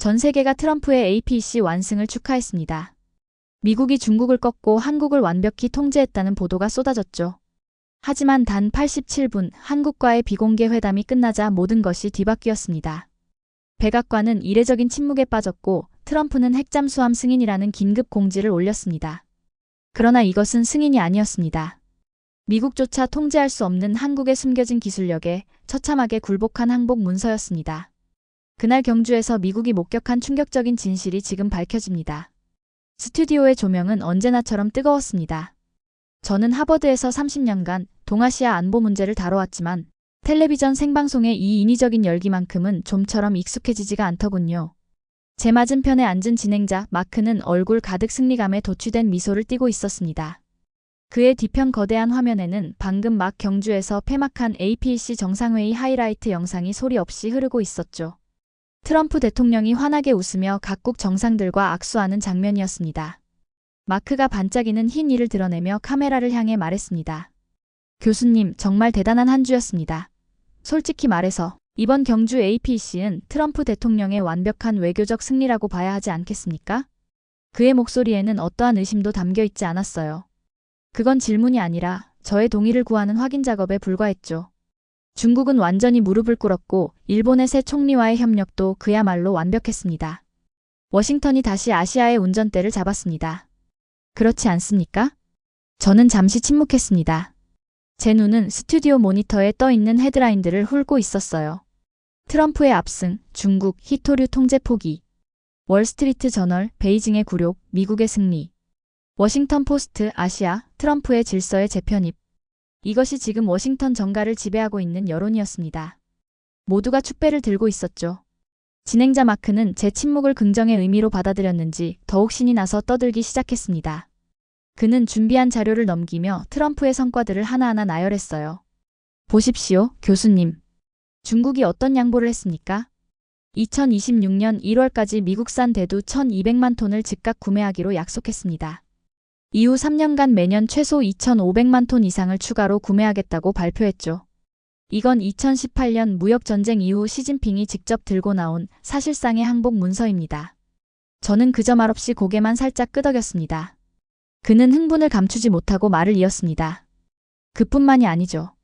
전 세계가 트럼프의 APEC 완승을 축하했습니다. 미국이 중국을 꺾고 한국을 완벽히 통제했다는 보도가 쏟아졌죠. 하지만 단 87분 한국과의 비공개 회담이 끝나자 모든 것이 뒤바뀌었습니다. 백악관은 이례적인 침묵에 빠졌고 트럼프는 핵잠수함 승인이라는 긴급 공지를 올렸습니다. 그러나 이것은 승인이 아니었습니다. 미국조차 통제할 수 없는 한국의 숨겨진 기술력에 처참하게 굴복한 항복 문서였습니다. 그날 경주에서 미국이 목격한 충격적인 진실이 지금 밝혀집니다. 스튜디오의 조명은 언제나처럼 뜨거웠습니다. 저는 하버드에서 30년간 동아시아 안보 문제를 다뤄왔지만 텔레비전 생방송의 이 인위적인 열기만큼은 좀처럼 익숙해지지가 않더군요. 제 맞은편에 앉은 진행자 마크는 얼굴 가득 승리감에 도취된 미소를 띠고 있었습니다. 그의 뒤편 거대한 화면에는 방금 막 경주에서 폐막한 APEC 정상회의 하이라이트 영상이 소리 없이 흐르고 있었죠. 트럼프 대통령이 환하게 웃으며 각국 정상들과 악수하는 장면이었습니다. 마크가 반짝이는 흰 이를 드러내며 카메라를 향해 말했습니다. 교수님, 정말 대단한 한 주였습니다. 솔직히 말해서 이번 경주 APEC는 트럼프 대통령의 완벽한 외교적 승리라고 봐야 하지 않겠습니까? 그의 목소리에는 어떠한 의심도 담겨 있지 않았어요. 그건 질문이 아니라 저의 동의를 구하는 확인 작업에 불과했죠. 중국은 완전히 무릎을 꿇었고 일본의 새 총리와의 협력도 그야말로 완벽했습니다. 워싱턴이 다시 아시아의 운전대를 잡았습니다. 그렇지 않습니까? 저는 잠시 침묵했습니다. 제 눈은 스튜디오 모니터에 떠있는 헤드라인들을 훑고 있었어요. 트럼프의 압승, 중국, 히토류 통제 포기, 월스트리트 저널, 베이징의 굴욕, 미국의 승리, 워싱턴 포스트, 아시아, 트럼프의 질서의 재편입. 이것이 지금 워싱턴 정가를 지배하고 있는 여론이었습니다. 모두가 축배를 들고 있었죠. 진행자 마크는 제 침묵을 긍정의 의미로 받아들였는지 더욱 신이 나서 떠들기 시작했습니다. 그는 준비한 자료를 넘기며 트럼프의 성과들을 하나하나 나열했어요. 보십시오, 교수님. 중국이 어떤 양보를 했습니까? 2026년 1월까지 미국산 대두 1,200만 톤을 즉각 구매하기로 약속했습니다. 이후 3년간 매년 최소 2,500만 톤 이상을 추가로 구매하겠다고 발표했죠. 이건 2018년 무역전쟁 이후 시진핑이 직접 들고 나온 사실상의 항복 문서입니다. 저는 그저 말없이 고개만 살짝 끄덕였습니다. 그는 흥분을 감추지 못하고 말을 이었습니다. 그뿐만이 아니죠.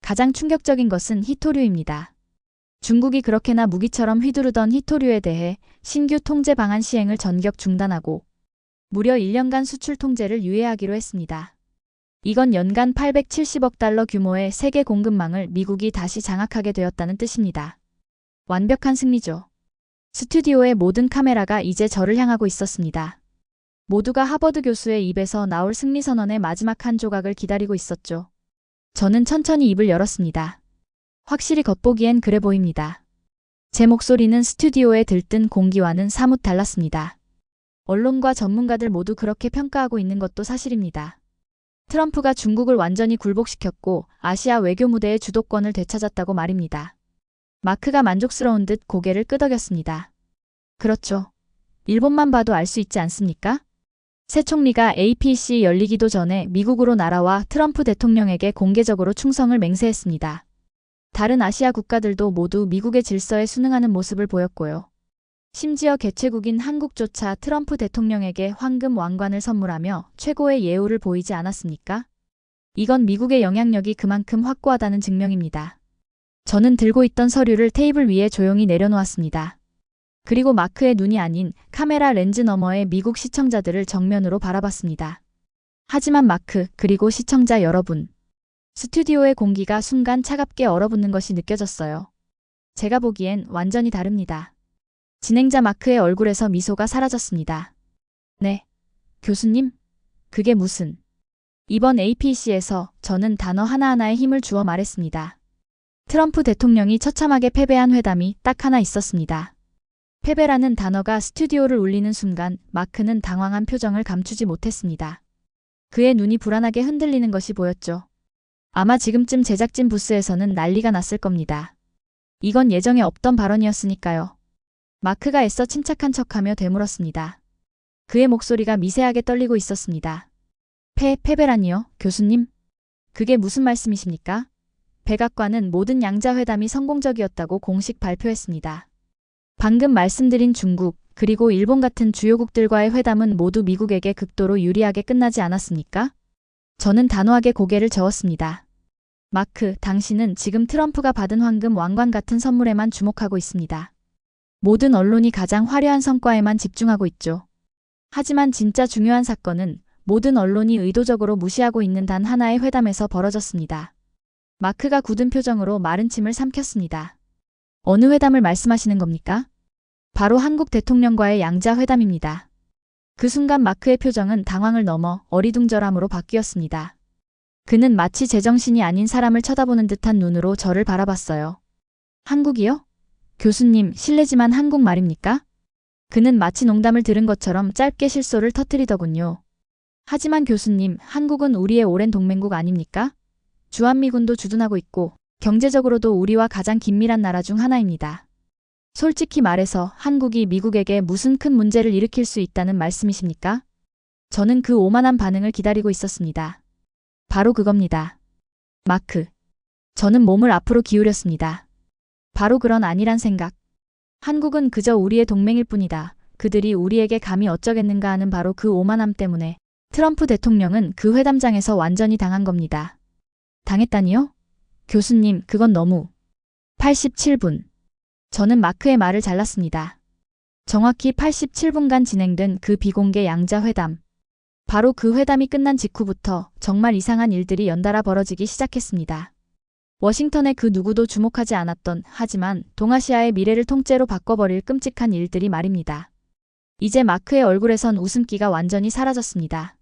가장 충격적인 것은 히토류입니다. 중국이 그렇게나 무기처럼 휘두르던 히토류에 대해 신규 통제 방안 시행을 전격 중단하고 무려 1년간 수출 통제를 유예하기로 했습니다. 이건 연간 870억 달러 규모의 세계 공급망을 미국이 다시 장악하게 되었다는 뜻입니다. 완벽한 승리죠. 스튜디오의 모든 카메라가 이제 저를 향하고 있었습니다. 모두가 하버드 교수의 입에서 나올 승리선언의 마지막 한 조각을 기다리고 있었죠. 저는 천천히 입을 열었습니다. 확실히 겉보기엔 그래 보입니다. 제 목소리는 스튜디오에 들뜬 공기와는 사뭇 달랐습니다. 언론과 전문가들 모두 그렇게 평가하고 있는 것도 사실입니다. 트럼프가 중국을 완전히 굴복시켰고 아시아 외교 무대의 주도권을 되찾았다고 말입니다. 마크가 만족스러운 듯 고개를 끄덕였습니다. 그렇죠. 일본만 봐도 알 수 있지 않습니까? 새 총리가 APEC 열리기도 전에 미국으로 날아와 트럼프 대통령에게 공개적으로 충성을 맹세했습니다. 다른 아시아 국가들도 모두 미국의 질서에 순응하는 모습을 보였고요. 심지어 개최국인 한국조차 트럼프 대통령에게 황금 왕관을 선물하며 최고의 예우를 보이지 않았습니까? 이건 미국의 영향력이 그만큼 확고하다는 증명입니다. 저는 들고 있던 서류를 테이블 위에 조용히 내려놓았습니다. 그리고 마크의 눈이 아닌 카메라 렌즈 너머의 미국 시청자들을 정면으로 바라봤습니다. 하지만 마크, 그리고 시청자 여러분. 스튜디오의 공기가 순간 차갑게 얼어붙는 것이 느껴졌어요. 제가 보기엔 완전히 다릅니다. 진행자 마크의 얼굴에서 미소가 사라졌습니다. 네. 교수님? 그게 무슨... 이번 APEC에서 저는 단어 하나하나에 힘을 주어 말했습니다. 트럼프 대통령이 처참하게 패배한 회담이 딱 하나 있었습니다. 패배라는 단어가 스튜디오를 울리는 순간 마크는 당황한 표정을 감추지 못했습니다. 그의 눈이 불안하게 흔들리는 것이 보였죠. 아마 지금쯤 제작진 부스에서는 난리가 났을 겁니다. 이건 예정에 없던 발언이었으니까요. 마크가 애써 침착한 척하며 되물었습니다. 그의 목소리가 미세하게 떨리고 있었습니다. 패배라니요, 교수님? 그게 무슨 말씀이십니까? 백악관은 모든 양자 회담이 성공적이었다고 공식 발표했습니다. 방금 말씀드린 중국, 그리고 일본 같은 주요국들과의 회담은 모두 미국에게 극도로 유리하게 끝나지 않았습니까? 저는 단호하게 고개를 저었습니다. 마크, 당신은 지금 트럼프가 받은 황금 왕관 같은 선물에만 주목하고 있습니다. 모든 언론이 가장 화려한 성과에만 집중하고 있죠. 하지만 진짜 중요한 사건은 모든 언론이 의도적으로 무시하고 있는 단 하나의 회담에서 벌어졌습니다. 마크가 굳은 표정으로 마른 침을 삼켰습니다. 어느 회담을 말씀하시는 겁니까? 바로 한국 대통령과의 양자 회담입니다. 그 순간 마크의 표정은 당황을 넘어 어리둥절함으로 바뀌었습니다. 그는 마치 제정신이 아닌 사람을 쳐다보는 듯한 눈으로 저를 바라봤어요. 한국이요? 교수님, 실례지만 한국 말입니까? 그는 마치 농담을 들은 것처럼 짧게 실소를 터뜨리더군요. 하지만 교수님, 한국은 우리의 오랜 동맹국 아닙니까? 주한미군도 주둔하고 있고 경제적으로도 우리와 가장 긴밀한 나라 중 하나입니다. 솔직히 말해서 한국이 미국에게 무슨 큰 문제를 일으킬 수 있다는 말씀이십니까? 저는 그 오만한 반응을 기다리고 있었습니다. 바로 그겁니다. 마크. 저는 몸을 앞으로 기울였습니다. 바로 그런 아니란 생각. 한국은 그저 우리의 동맹일 뿐이다. 그들이 우리에게 감히 어쩌겠는가 하는 바로 그 오만함 때문에 트럼프 대통령은 그 회담장에서 완전히 당한 겁니다. 당했다니요? 교수님, 그건 너무. 87분. 저는 마크의 말을 잘랐습니다. 정확히 87분간 진행된 그 비공개 양자 회담. 바로 그 회담이 끝난 직후부터 정말 이상한 일들이 연달아 벌어지기 시작했습니다. 워싱턴의 그 누구도 주목하지 않았던, 하지만 동아시아의 미래를 통째로 바꿔버릴 끔찍한 일들이 말입니다. 이제 마크의 얼굴에선 웃음기가 완전히 사라졌습니다.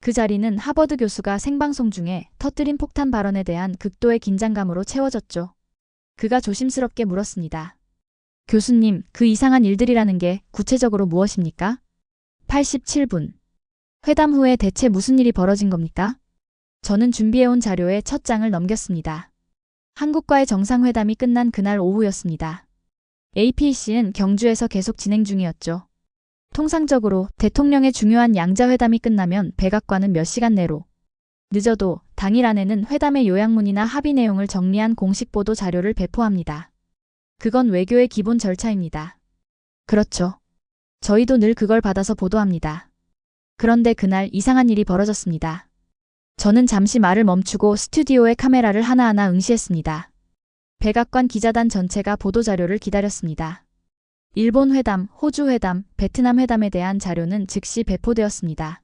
그 자리는 하버드 교수가 생방송 중에 터뜨린 폭탄 발언에 대한 극도의 긴장감으로 채워졌죠. 그가 조심스럽게 물었습니다. 교수님, 그 이상한 일들이라는 게 구체적으로 무엇입니까? 87분. 회담 후에 대체 무슨 일이 벌어진 겁니까? 저는 준비해온 자료의 첫 장을 넘겼습니다. 한국과의 정상회담이 끝난 그날 오후였습니다. APC는 경주에서 계속 진행 중이었죠. 통상적으로 대통령의 중요한 양자회담이 끝나면 백악관은 몇 시간 내로, 늦어도 당일 안에는 회담의 요약문이나 합의 내용을 정리한 공식 보도 자료를 배포합니다. 그건 외교의 기본 절차입니다. 그렇죠. 저희도 늘 그걸 받아서 보도합니다. 그런데 그날 이상한 일이 벌어졌습니다. 저는 잠시 말을 멈추고 스튜디오의 카메라를 하나하나 응시했습니다. 백악관 기자단 전체가 보도자료를 기다렸습니다. 일본 회담, 호주 회담, 베트남 회담에 대한 자료는 즉시 배포되었습니다.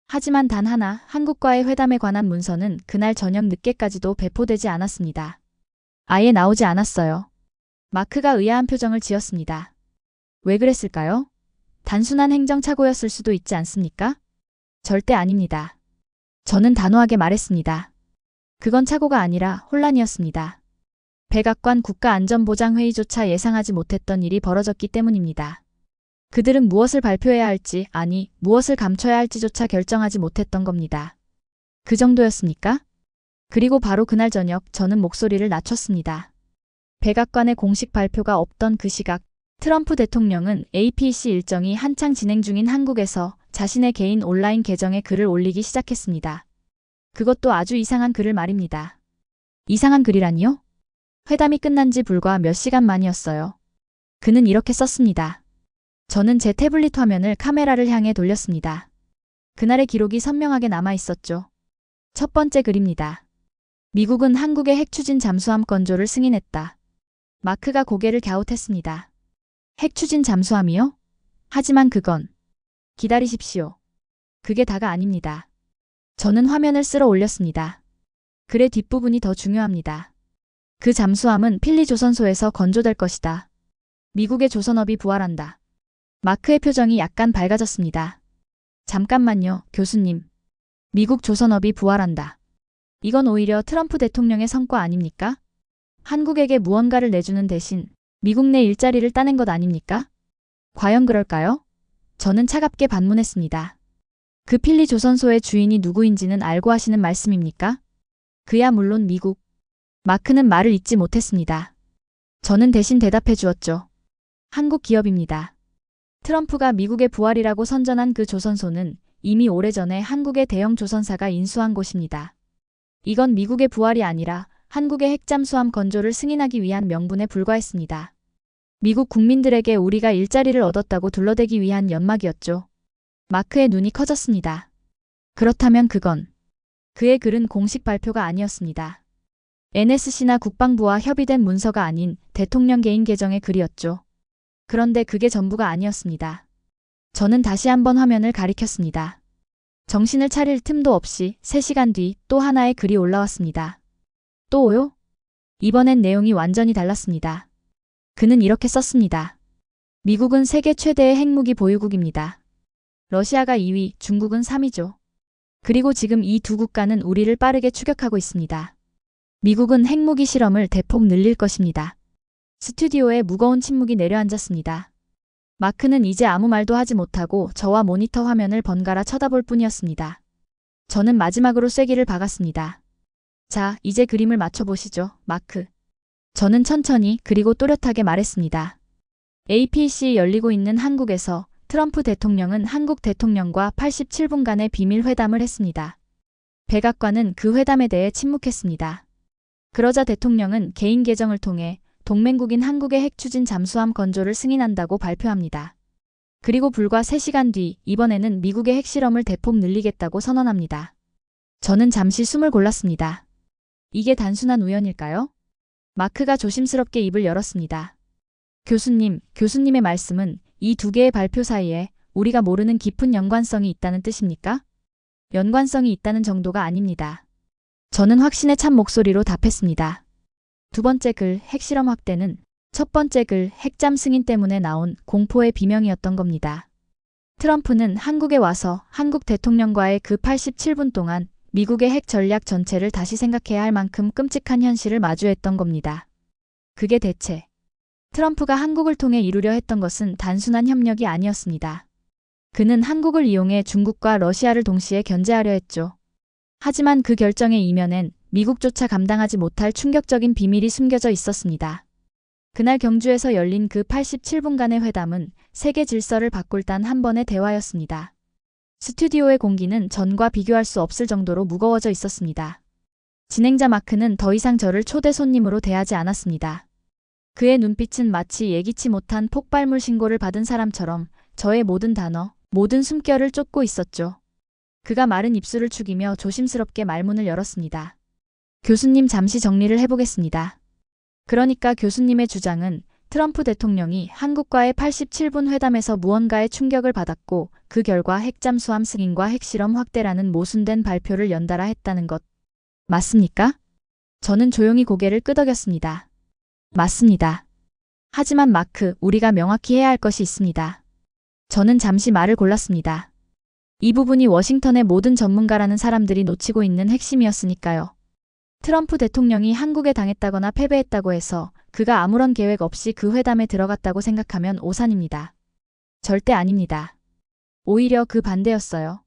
하지만 단 하나, 한국과의 회담에 관한 문서는 그날 저녁 늦게까지도 배포되지 않았습니다. 아예 나오지 않았어요. 마크가 의아한 표정을 지었습니다. 왜 그랬을까요? 단순한 행정착오였을 수도 있지 않습니까? 절대 아닙니다. 저는 단호하게 말했습니다. 그건 착오가 아니라 혼란이었습니다. 백악관 국가안전보장회의조차 예상하지 못했던 일이 벌어졌기 때문입니다. 그들은 무엇을 발표해야 할지, 아니, 무엇을 감춰야 할지조차 결정하지 못했던 겁니다. 그 정도였습니까? 그리고 바로 그날 저녁 저는 목소리를 낮췄습니다. 백악관의 공식 발표가 없던 그 시각, 트럼프 대통령은 APC 일정이 한창 진행 중인 한국에서 자신의 개인 온라인 계정에 글을 올리기 시작했습니다. 그것도 아주 이상한 글을 말입니다. 이상한 글이라니요? 회담이 끝난 지 불과 몇 시간 만이었어요. 그는 이렇게 썼습니다. 저는 제 태블릿 화면을 카메라를 향해 돌렸습니다. 그날의 기록이 선명하게 남아 있었죠. 첫 번째 글입니다. 미국은 한국의 핵추진 잠수함 건조를 승인했다. 마크가 고개를 갸웃했습니다. 핵추진 잠수함이요? 하지만 그건 기다리십시오. 그게 다가 아닙니다. 저는 화면을 쓸어 올렸습니다. 글의 뒷부분이 더 중요합니다. 그 잠수함은 필리 조선소에서 건조될 것이다. 미국의 조선업이 부활한다. 마크의 표정이 약간 밝아졌습니다. 잠깐만요, 교수님. 미국 조선업이 부활한다. 이건 오히려 트럼프 대통령의 성과 아닙니까? 한국에게 무언가를 내주는 대신 미국 내 일자리를 따낸 것 아닙니까? 과연 그럴까요? 저는 차갑게 반문했습니다. 그 필리 조선소의 주인이 누구인지는 알고 하시는 말씀입니까? 그야 물론 미국. 마크는 말을 잇지 못했습니다. 저는 대신 대답해 주었죠. 한국 기업입니다. 트럼프가 미국의 부활이라고 선전한 그 조선소는 이미 오래전에 한국의 대형 조선사가 인수한 곳입니다. 이건 미국의 부활이 아니라 한국의 핵잠수함 건조를 승인하기 위한 명분에 불과했습니다. 미국 국민들에게 우리가 일자리를 얻었다고 둘러대기 위한 연막이었죠. 마크의 눈이 커졌습니다. 그렇다면 그건 그의 글은 공식 발표가 아니었습니다. NSC나 국방부와 협의된 문서가 아닌 대통령 개인 계정의 글이었죠. 그런데 그게 전부가 아니었습니다. 저는 다시 한번 화면을 가리켰습니다. 정신을 차릴 틈도 없이 3시간 뒤 또 하나의 글이 올라왔습니다. 또요? 이번엔 내용이 완전히 달랐습니다. 그는 이렇게 썼습니다. 미국은 세계 최대의 핵무기 보유국입니다. 러시아가 2위, 중국은 3위죠. 그리고 지금 이 두 국가는 우리를 빠르게 추격하고 있습니다. 미국은 핵무기 실험을 대폭 늘릴 것입니다. 스튜디오에 무거운 침묵이 내려앉았습니다. 마크는 이제 아무 말도 하지 못하고 저와 모니터 화면을 번갈아 쳐다볼 뿐이었습니다. 저는 마지막으로 쐐기를 박았습니다. 자, 이제 그림을 맞춰보시죠, 마크. 저는 천천히 그리고 또렷하게 말했습니다. APC에 열리고 있는 한국에서 트럼프 대통령은 한국 대통령과 87분간의 비밀 회담을 했습니다. 백악관은 그 회담에 대해 침묵했습니다. 그러자 대통령은 개인 계정을 통해 동맹국인 한국의 핵 추진 잠수함 건조를 승인한다고 발표합니다. 그리고 불과 3시간 뒤 이번에는 미국의 핵실험을 대폭 늘리겠다고 선언합니다. 저는 잠시 숨을 골랐습니다. 이게 단순한 우연일까요? 마크가 조심스럽게 입을 열었습니다. 교수님의 말씀은 이 두 개의 발표 사이에 우리가 모르는 깊은 연관성이 있다는 뜻입니까? 연관성이 있다는 정도가 아닙니다. 저는 확신에 찬 목소리로 답했습니다. 두 번째 글 핵실험 확대는 첫 번째 글 핵잠 승인 때문에 나온 공포의 비명이었던 겁니다. 트럼프는 한국에 와서 한국 대통령과의 그 87분 동안 미국의 핵 전략 전체를 다시 생각해야 할 만큼 끔찍한 현실을 마주했던 겁니다. 그게 대체 트럼프가 한국을 통해 이루려 했던 것은 단순한 협력이 아니었습니다. 그는 한국을 이용해 중국과 러시아를 동시에 견제하려 했죠. 하지만 그 결정의 이면엔 미국조차 감당하지 못할 충격적인 비밀이 숨겨져 있었습니다. 그날 경주에서 열린 그 87분간의 회담은 세계 질서를 바꿀 단 한 번의 대화였습니다. 스튜디오의 공기는 전과 비교할 수 없을 정도로 무거워져 있었습니다. 진행자 마크는 더 이상 저를 초대 손님으로 대하지 않았습니다. 그의 눈빛은 마치 예기치 못한 폭발물 신고를 받은 사람처럼 저의 모든 단어, 모든 숨결을 쫓고 있었죠. 그가 마른 입술을 축이며 조심스럽게 말문을 열었습니다. 교수님, 잠시 정리를 해보겠습니다. 그러니까 교수님의 주장은 트럼프 대통령이 한국과의 87분 회담에서 무언가의 충격을 받았고 그 결과 핵잠수함 승인과 핵실험 확대라는 모순된 발표를 연달아 했다는 것. 맞습니까? 저는 조용히 고개를 끄덕였습니다. 맞습니다. 하지만 마크, 우리가 명확히 해야 할 것이 있습니다. 저는 잠시 말을 골랐습니다. 이 부분이 워싱턴의 모든 전문가라는 사람들이 놓치고 있는 핵심이었으니까요. 트럼프 대통령이 한국에 당했다거나 패배했다고 해서 그가 아무런 계획 없이 그 회담에 들어갔다고 생각하면 오산입니다. 절대 아닙니다. 오히려 그 반대였어요.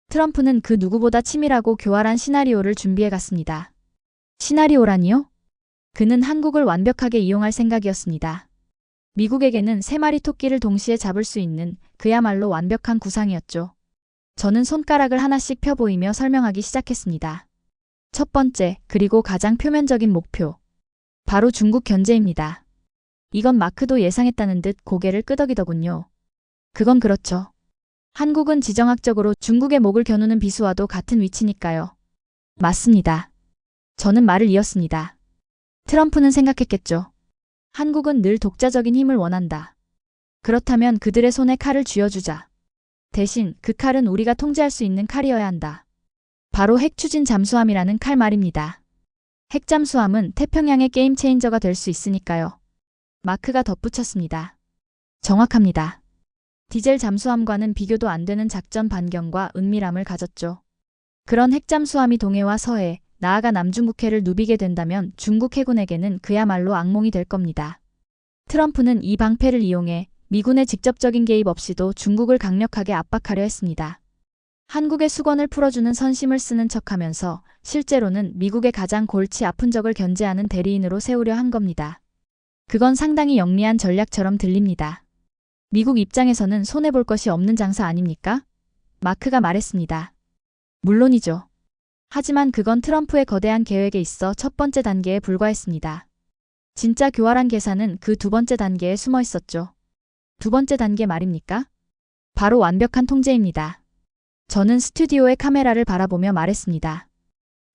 트럼프는 그 누구보다 치밀하고 교활한 시나리오를 준비해 갔습니다. 시나리오라니요? 그는 한국을 완벽하게 이용할 생각이었습니다. 미국에게는 3마리 토끼를 동시에 잡을 수 있는 그야말로 완벽한 구상이었죠. 저는 손가락을 하나씩 펴 보이며 설명하기 시작했습니다. 첫 번째, 그리고 가장 표면적인 목표. 바로 중국 견제입니다. 이건 마크도 예상했다는 듯 고개를 끄덕이더군요. 그건 그렇죠. 한국은 지정학적으로 중국의 목을 겨누는 비수와도 같은 위치니까요. 맞습니다. 저는 말을 이었습니다. 트럼프는 생각했겠죠. 한국은 늘 독자적인 힘을 원한다. 그렇다면 그들의 손에 칼을 쥐어주자. 대신 그 칼은 우리가 통제할 수 있는 칼이어야 한다. 바로 핵추진 잠수함이라는 칼 말입니다. 핵잠수함은 태평양의 게임 체인저가 될 수 있으니까요. 마크가 덧붙였습니다. 정확합니다. 디젤 잠수함과는 비교도 안 되는 작전 반경과 은밀함을 가졌죠. 그런 핵잠수함이 동해와 서해, 나아가 남중국해를 누비게 된다면 중국 해군에게는 그야말로 악몽이 될 겁니다. 트럼프는 이 방패를 이용해 미군의 직접적인 개입 없이도 중국을 강력하게 압박하려 했습니다. 한국의 수건을 풀어주는 선심을 쓰는 척하면서 실제로는 미국의 가장 골치 아픈 적을 견제하는 대리인으로 세우려 한 겁니다. 그건 상당히 영리한 전략처럼 들립니다. 미국 입장에서는 손해볼 것이 없는 장사 아닙니까? 마크가 말했습니다. 물론이죠. 하지만 그건 트럼프의 거대한 계획에 있어 첫 번째 단계에 불과했습니다. 진짜 교활한 계산은 그 두 번째 단계에 숨어 있었죠. 두 번째 단계 말입니까? 바로 완벽한 통제입니다. 저는 스튜디오의 카메라를 바라보며 말했습니다.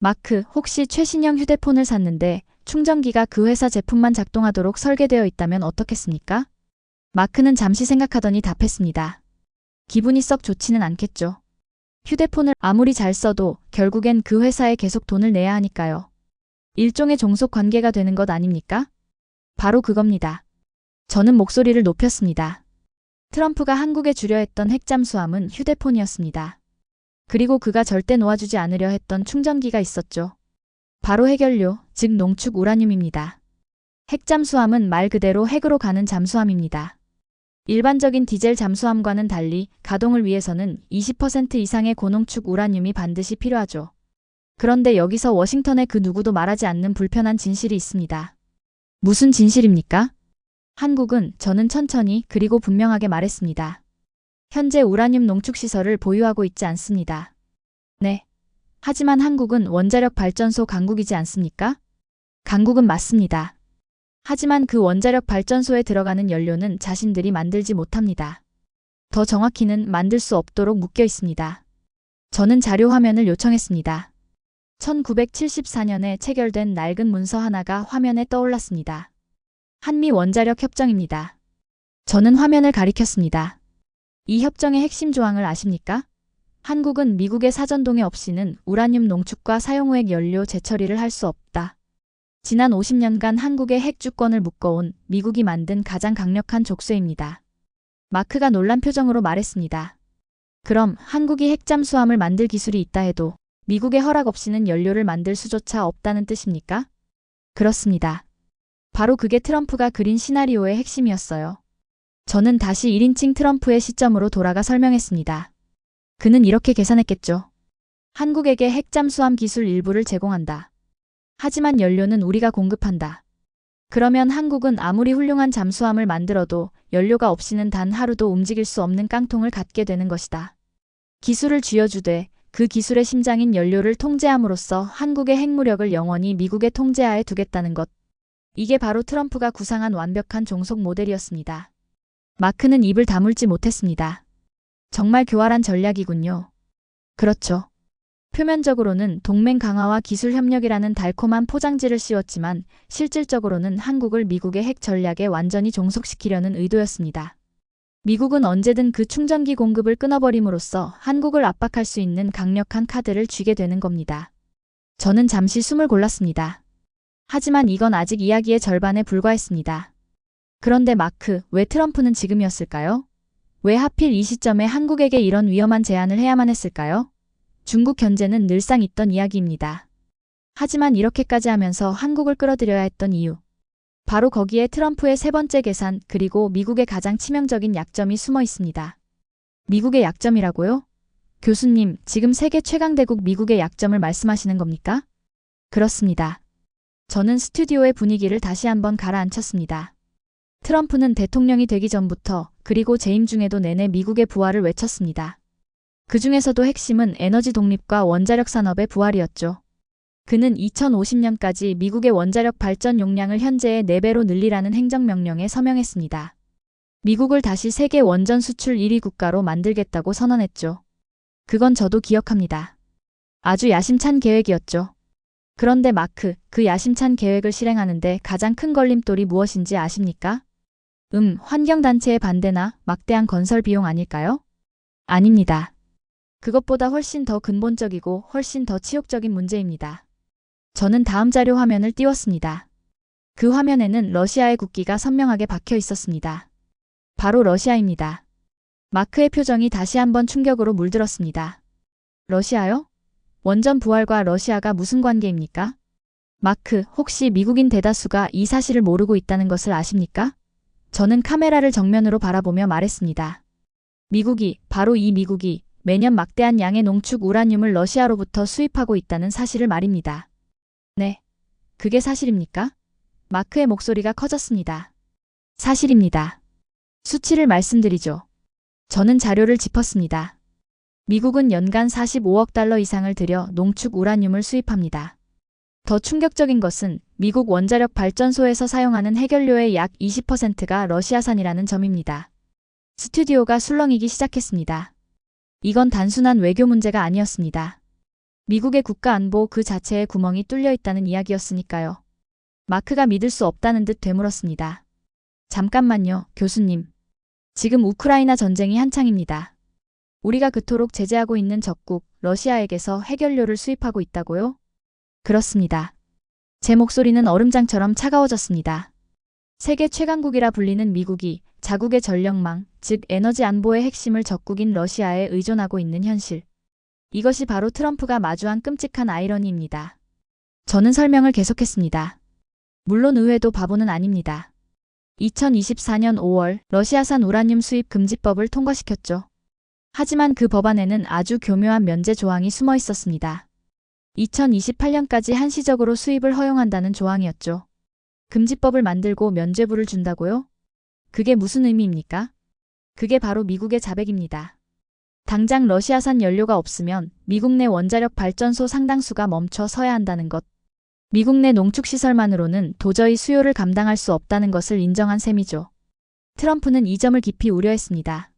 마크, 혹시 최신형 휴대폰을 샀는데 충전기가 그 회사 제품만 작동하도록 설계되어 있다면 어떻겠습니까? 마크는 잠시 생각하더니 답했습니다. 기분이 썩 좋지는 않겠죠. 휴대폰을 아무리 잘 써도 결국엔 그 회사에 계속 돈을 내야 하니까요. 일종의 종속 관계가 되는 것 아닙니까? 바로 그겁니다. 저는 목소리를 높였습니다. 트럼프가 한국에 주려 했던 핵잠수함은 휴대폰이었습니다. 그리고 그가 절대 놓아주지 않으려 했던 충전기가 있었죠. 바로 핵연료, 즉 농축 우라늄입니다. 핵잠수함은 말 그대로 핵으로 가는 잠수함입니다. 일반적인 디젤 잠수함과는 달리 가동을 위해서는 20% 이상의 고농축 우라늄이 반드시 필요하죠. 그런데 여기서 워싱턴의 그 누구도 말하지 않는 불편한 진실이 있습니다. 무슨 진실입니까? 한국은, 저는 천천히 그리고 분명하게 말했습니다. 현재 우라늄 농축 시설을 보유하고 있지 않습니다. 네. 하지만 한국은 원자력 발전소 강국이지 않습니까? 강국은 맞습니다. 하지만 그 원자력 발전소에 들어가는 연료는 자신들이 만들지 못합니다. 더 정확히는 만들 수 없도록 묶여 있습니다. 저는 자료 화면을 요청했습니다. 1974년에 체결된 낡은 문서 하나가 화면에 떠올랐습니다. 한미 원자력 협정입니다. 저는 화면을 가리켰습니다. 이 협정의 핵심 조항을 아십니까? 한국은 미국의 사전 동의 없이는 우라늄 농축과 사용 후 핵 연료 재처리를 할 수 없다. 지난 50년간 한국의 핵 주권을 묶어온 미국이 만든 가장 강력한 족쇄입니다. 마크가 놀란 표정으로 말했습니다. 그럼 한국이 핵잠수함을 만들 기술이 있다 해도 미국의 허락 없이는 연료를 만들 수조차 없다는 뜻입니까? 그렇습니다. 바로 그게 트럼프가 그린 시나리오의 핵심이었어요. 저는 다시 1인칭 트럼프의 시점으로 돌아가 설명했습니다. 그는 이렇게 계산했겠죠. 한국에게 핵잠수함 기술 일부를 제공한다. 하지만 연료는 우리가 공급한다. 그러면 한국은 아무리 훌륭한 잠수함을 만들어도 연료가 없이는 단 하루도 움직일 수 없는 깡통을 갖게 되는 것이다. 기술을 쥐어주되 그 기술의 심장인 연료를 통제함으로써 한국의 핵무력을 영원히 미국의 통제하에 두겠다는 것. 이게 바로 트럼프가 구상한 완벽한 종속 모델이었습니다. 마크는 입을 다물지 못했습니다. 정말 교활한 전략이군요. 그렇죠. 표면적으로는 동맹 강화와 기술 협력이라는 달콤한 포장지를 씌웠지만 실질적으로는 한국을 미국의 핵 전략에 완전히 종속시키려는 의도였습니다. 미국은 언제든 그 충전기 공급을 끊어버림으로써 한국을 압박할 수 있는 강력한 카드를 쥐게 되는 겁니다. 저는 잠시 숨을 골랐습니다. 하지만 이건 아직 이야기의 절반에 불과했습니다. 그런데 마크, 왜 트럼프는 지금이었을까요? 왜 하필 이 시점에 한국에게 이런 위험한 제안을 해야만 했을까요? 중국 견제는 늘상 있던 이야기입니다. 하지만 이렇게까지 하면서 한국을 끌어들여야 했던 이유. 바로 거기에 트럼프의 세 번째 계산 그리고 미국의 가장 치명적인 약점이 숨어 있습니다. 미국의 약점이라고요? 교수님, 지금 세계 최강대국 미국의 약점을 말씀하시는 겁니까? 그렇습니다. 저는 스튜디오의 분위기를 다시 한번 가라앉혔습니다. 트럼프는 대통령이 되기 전부터 그리고 재임 중에도 내내 미국의 부활을 외쳤습니다. 그 중에서도 핵심은 에너지 독립과 원자력 산업의 부활이었죠. 그는 2050년까지 미국의 원자력 발전 용량을 현재의 4배로 늘리라는 행정명령에 서명했습니다. 미국을 다시 세계 원전 수출 1위 국가로 만들겠다고 선언했죠. 그건 저도 기억합니다. 아주 야심찬 계획이었죠. 그런데 마크, 그 야심찬 계획을 실행하는데 가장 큰 걸림돌이 무엇인지 아십니까? 환경단체의 반대나 막대한 건설 비용 아닐까요? 아닙니다. 그것보다 훨씬 더 근본적이고 훨씬 더 치욕적인 문제입니다. 저는 다음 자료 화면을 띄웠습니다. 그 화면에는 러시아의 국기가 선명하게 박혀 있었습니다. 바로 러시아입니다. 마크의 표정이 다시 한번 충격으로 물들었습니다. 러시아요? 원전 부활과 러시아가 무슨 관계입니까? 마크, 혹시 미국인 대다수가 이 사실을 모르고 있다는 것을 아십니까? 저는 카메라를 정면으로 바라보며 말했습니다. 바로 이 미국이 매년 막대한 양의 농축 우라늄을 러시아로부터 수입하고 있다는 사실을 말입니다. 네. 그게 사실입니까? 마크의 목소리가 커졌습니다. 사실입니다. 수치를 말씀드리죠. 저는 자료를 짚었습니다. 미국은 연간 45억 달러 이상을 들여 농축 우라늄을 수입합니다. 더 충격적인 것은 미국 원자력 발전소에서 사용하는 해결료의 약 20%가 러시아산이라는 점입니다. 스튜디오가 술렁이기 시작했습니다. 이건 단순한 외교 문제가 아니었습니다. 미국의 국가안보 그 자체에 구멍이 뚫려 있다는 이야기였으니까요. 마크가 믿을 수 없다는 듯 되물었습니다. 잠깐만요, 교수님. 지금 우크라이나 전쟁이 한창입니다. 우리가 그토록 제재하고 있는 적국, 러시아에게서 해결료를 수입하고 있다고요? 그렇습니다. 제 목소리는 얼음장처럼 차가워졌습니다. 세계 최강국이라 불리는 미국이 자국의 전력망, 즉 에너지 안보의 핵심을 적국인 러시아에 의존하고 있는 현실. 이것이 바로 트럼프가 마주한 끔찍한 아이러니입니다. 저는 설명을 계속했습니다. 물론 의회도 바보는 아닙니다. 2024년 5월 러시아산 우라늄 수입 금지법을 통과시켰죠. 하지만 그 법안에는 아주 교묘한 면제 조항이 숨어 있었습니다. 2028년까지 한시적으로 수입을 허용한다는 조항이었죠. 금지법을 만들고 면죄부를 준다고요? 그게 무슨 의미입니까? 그게 바로 미국의 자백입니다. 당장 러시아산 연료가 없으면 미국 내 원자력 발전소 상당수가 멈춰 서야 한다는 것. 미국 내 농축시설만으로는 도저히 수요를 감당할 수 없다는 것을 인정한 셈이죠. 트럼프는 이 점을 깊이 우려했습니다.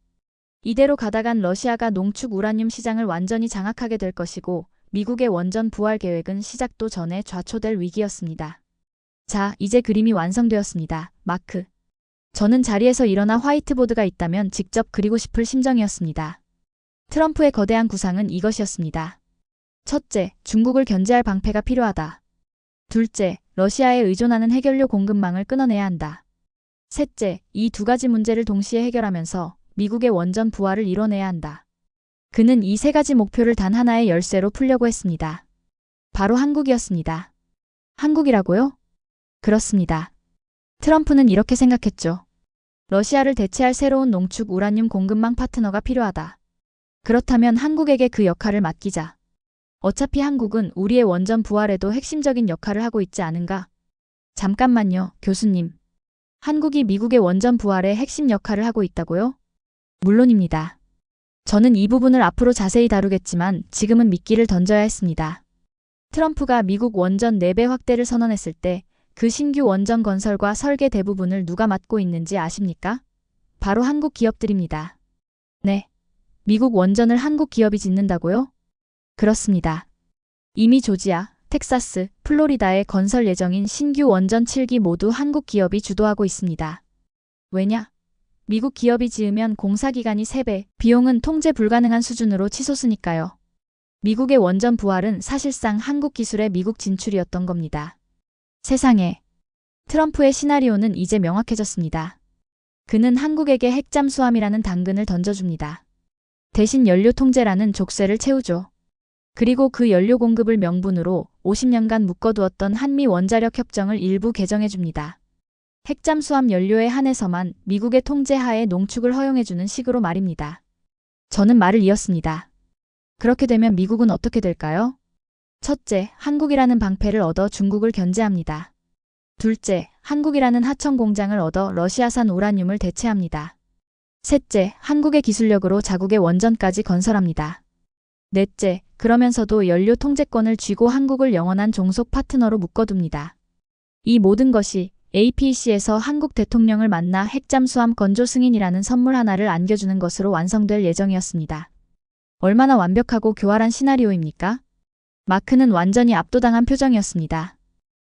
이대로 가다간 러시아가 농축 우라늄 시장을 완전히 장악하게 될 것이고 미국의 원전 부활 계획은 시작도 전에 좌초될 위기였습니다. 자, 이제 그림이 완성되었습니다. 마크. 저는 자리에서 일어나 화이트보드가 있다면 직접 그리고 싶을 심정이었습니다. 트럼프의 거대한 구상은 이것이었습니다. 첫째, 중국을 견제할 방패가 필요하다. 둘째, 러시아에 의존하는 해결료 공급망을 끊어내야 한다. 셋째, 이 두 가지 문제를 동시에 해결하면서 미국의 원전 부활을 이뤄내야 한다. 그는 이 세 가지 목표를 단 하나의 열쇠로 풀려고 했습니다. 바로 한국이었습니다. 한국이라고요? 그렇습니다. 트럼프는 이렇게 생각했죠. 러시아를 대체할 새로운 농축 우라늄 공급망 파트너가 필요하다. 그렇다면 한국에게 그 역할을 맡기자. 어차피 한국은 우리의 원전 부활에도 핵심적인 역할을 하고 있지 않은가? 잠깐만요, 교수님. 한국이 미국의 원전 부활에 핵심 역할을 하고 있다고요? 물론입니다. 저는 이 부분을 앞으로 자세히 다루겠지만 지금은 미끼를 던져야 했습니다. 트럼프가 미국 원전 4배 확대를 선언했을 때 그 신규 원전 건설과 설계 대부분을 누가 맡고 있는지 아십니까? 바로 한국 기업들입니다. 네. 미국 원전을 한국 기업이 짓는다고요? 그렇습니다. 이미 조지아, 텍사스, 플로리다에 건설 예정인 신규 원전 7기 모두 한국 기업이 주도하고 있습니다. 왜냐? 미국 기업이 지으면 공사기간이 3배, 비용은 통제 불가능한 수준으로 치솟으니까요. 미국의 원전 부활은 사실상 한국 기술의 미국 진출이었던 겁니다. 세상에. 트럼프의 시나리오는 이제 명확해졌습니다. 그는 한국에게 핵잠수함이라는 당근을 던져줍니다. 대신 연료 통제라는 족쇄를 채우죠. 그리고 그 연료 공급을 명분으로 50년간 묶어두었던 한미 원자력 협정을 일부 개정해줍니다. 핵잠수함 연료에 한해서만 미국의 통제 하에 농축을 허용해주는 식으로 말입니다. 저는 말을 이었습니다. 그렇게 되면 미국은 어떻게 될까요? 첫째, 한국이라는 방패를 얻어 중국을 견제합니다. 둘째, 한국이라는 하청 공장을 얻어 러시아산 우라늄을 대체합니다. 셋째, 한국의 기술력으로 자국의 원전까지 건설합니다. 넷째, 그러면서도 연료 통제권을 쥐고 한국을 영원한 종속 파트너로 묶어둡니다. 이 모든 것이 APC에서 한국 대통령을 만나 핵잠수함 건조 승인이라는 선물 하나를 안겨주는 것으로 완성될 예정이었습니다. 얼마나 완벽하고 교활한 시나리오입니까? 마크는 완전히 압도당한 표정이었습니다.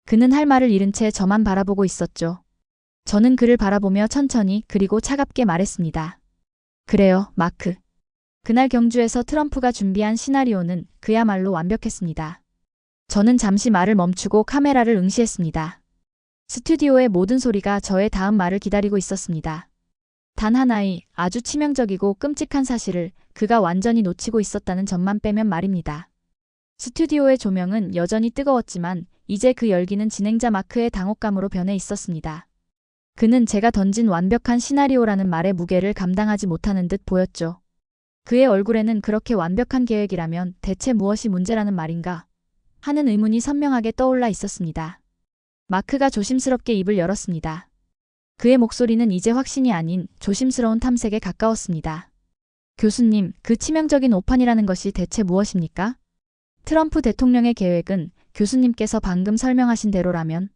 그는 할 말을 잃은 채 저만 바라보고 있었죠. 저는 그를 바라보며 천천히 그리고 차갑게 말했습니다. 그래요, 마크. 그날 경주에서 트럼프가 준비한 시나리오는 그야말로 완벽했습니다. 저는 잠시 말을 멈추고 카메라를 응시했습니다. 스튜디오의 모든 소리가 저의 다음 말을 기다리고 있었습니다. 단 하나의 아주 치명적이고 끔찍한 사실을 그가 완전히 놓치고 있었다는 점만 빼면 말입니다. 스튜디오의 조명은 여전히 뜨거웠지만 이제 그 열기는 진행자 마크의 당혹감으로 변해 있었습니다. 그는 제가 던진 완벽한 시나리오라는 말의 무게를 감당하지 못하는 듯 보였죠. 그의 얼굴에는 그렇게 완벽한 계획이라면 대체 무엇이 문제라는 말인가? 하는 의문이 선명하게 떠올라 있었습니다. 마크가 조심스럽게 입을 열었습니다. 그의 목소리는 이제 확신이 아닌 조심스러운 탐색에 가까웠습니다. 교수님, 그 치명적인 오판이라는 것이 대체 무엇입니까? 트럼프 대통령의 계획은 교수님께서 방금 설명하신 대로라면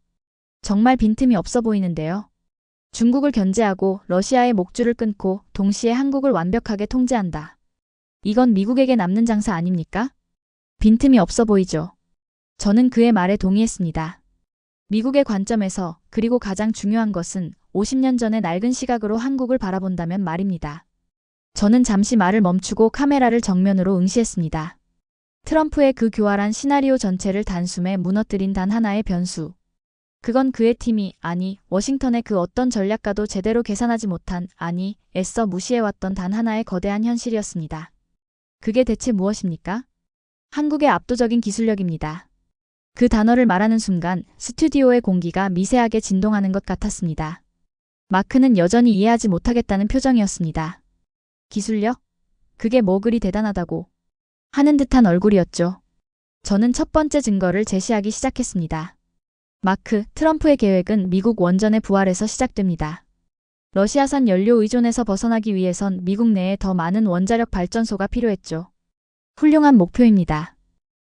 정말 빈틈이 없어 보이는데요. 중국을 견제하고 러시아의 목줄을 끊고 동시에 한국을 완벽하게 통제한다. 이건 미국에게 남는 장사 아닙니까? 빈틈이 없어 보이죠. 저는 그의 말에 동의했습니다. 미국의 관점에서 그리고 가장 중요한 것은 50년 전의 낡은 시각으로 한국을 바라본다면 말입니다. 저는 잠시 말을 멈추고 카메라를 정면으로 응시했습니다. 트럼프의 그 교활한 시나리오 전체를 단숨에 무너뜨린 단 하나의 변수. 그건 그의 팀이, 아니 워싱턴의 그 어떤 전략가도 제대로 계산하지 못한, 아니 애써 무시해왔던 단 하나의 거대한 현실이었습니다. 그게 대체 무엇입니까? 한국의 압도적인 기술력입니다. 그 단어를 말하는 순간 스튜디오의 공기가 미세하게 진동하는 것 같았습니다. 마크는 여전히 이해하지 못하겠다는 표정이었습니다. 기술력? 그게 뭐 그리 대단하다고 하는 듯한 얼굴이었죠. 저는 첫 번째 증거를 제시하기 시작했습니다. 마크, 트럼프의 계획은 미국 원전의 부활에서 시작됩니다. 러시아산 연료 의존에서 벗어나기 위해선 미국 내에 더 많은 원자력 발전소가 필요했죠. 훌륭한 목표입니다.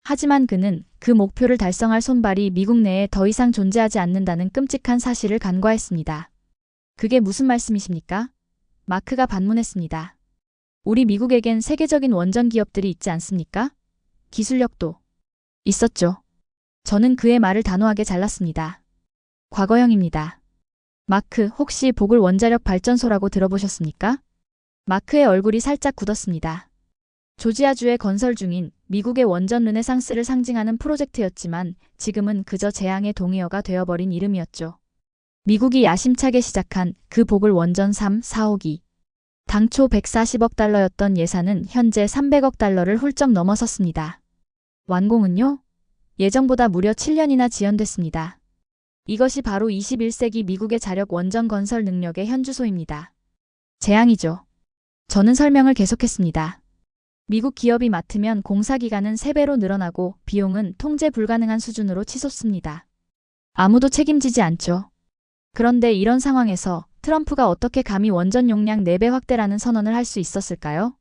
하지만 그는 그 목표를 달성할 손발이 미국 내에 더 이상 존재하지 않는다는 끔찍한 사실을 간과했습니다. 그게 무슨 말씀이십니까? 마크가 반문했습니다. 우리 미국에겐 세계적인 원전 기업들이 있지 않습니까? 기술력도 있었죠. 저는 그의 말을 단호하게 잘랐습니다. 과거형입니다. 마크, 혹시 보글 원자력 발전소라고 들어보셨습니까? 마크의 얼굴이 살짝 굳었습니다. 조지아주에 건설 중인 미국의 원전 르네상스를 상징하는 프로젝트였지만 지금은 그저 재앙의 동의어가 되어버린 이름이었죠. 미국이 야심차게 시작한 그 보글 원전 3, 4호기. 당초 140억 달러였던 예산은 현재 300억 달러를 훌쩍 넘어섰습니다. 완공은요? 예정보다 무려 7년이나 지연됐습니다. 이것이 바로 21세기 미국의 자력 원전 건설 능력의 현주소입니다. 재앙이죠. 저는 설명을 계속했습니다. 미국 기업이 맡으면 공사기간은 3배로 늘어나고 비용은 통제 불가능한 수준으로 치솟습니다. 아무도 책임지지 않죠. 그런데 이런 상황에서 트럼프가 어떻게 감히 원전 용량 4배 확대라는 선언을 할 수 있었을까요?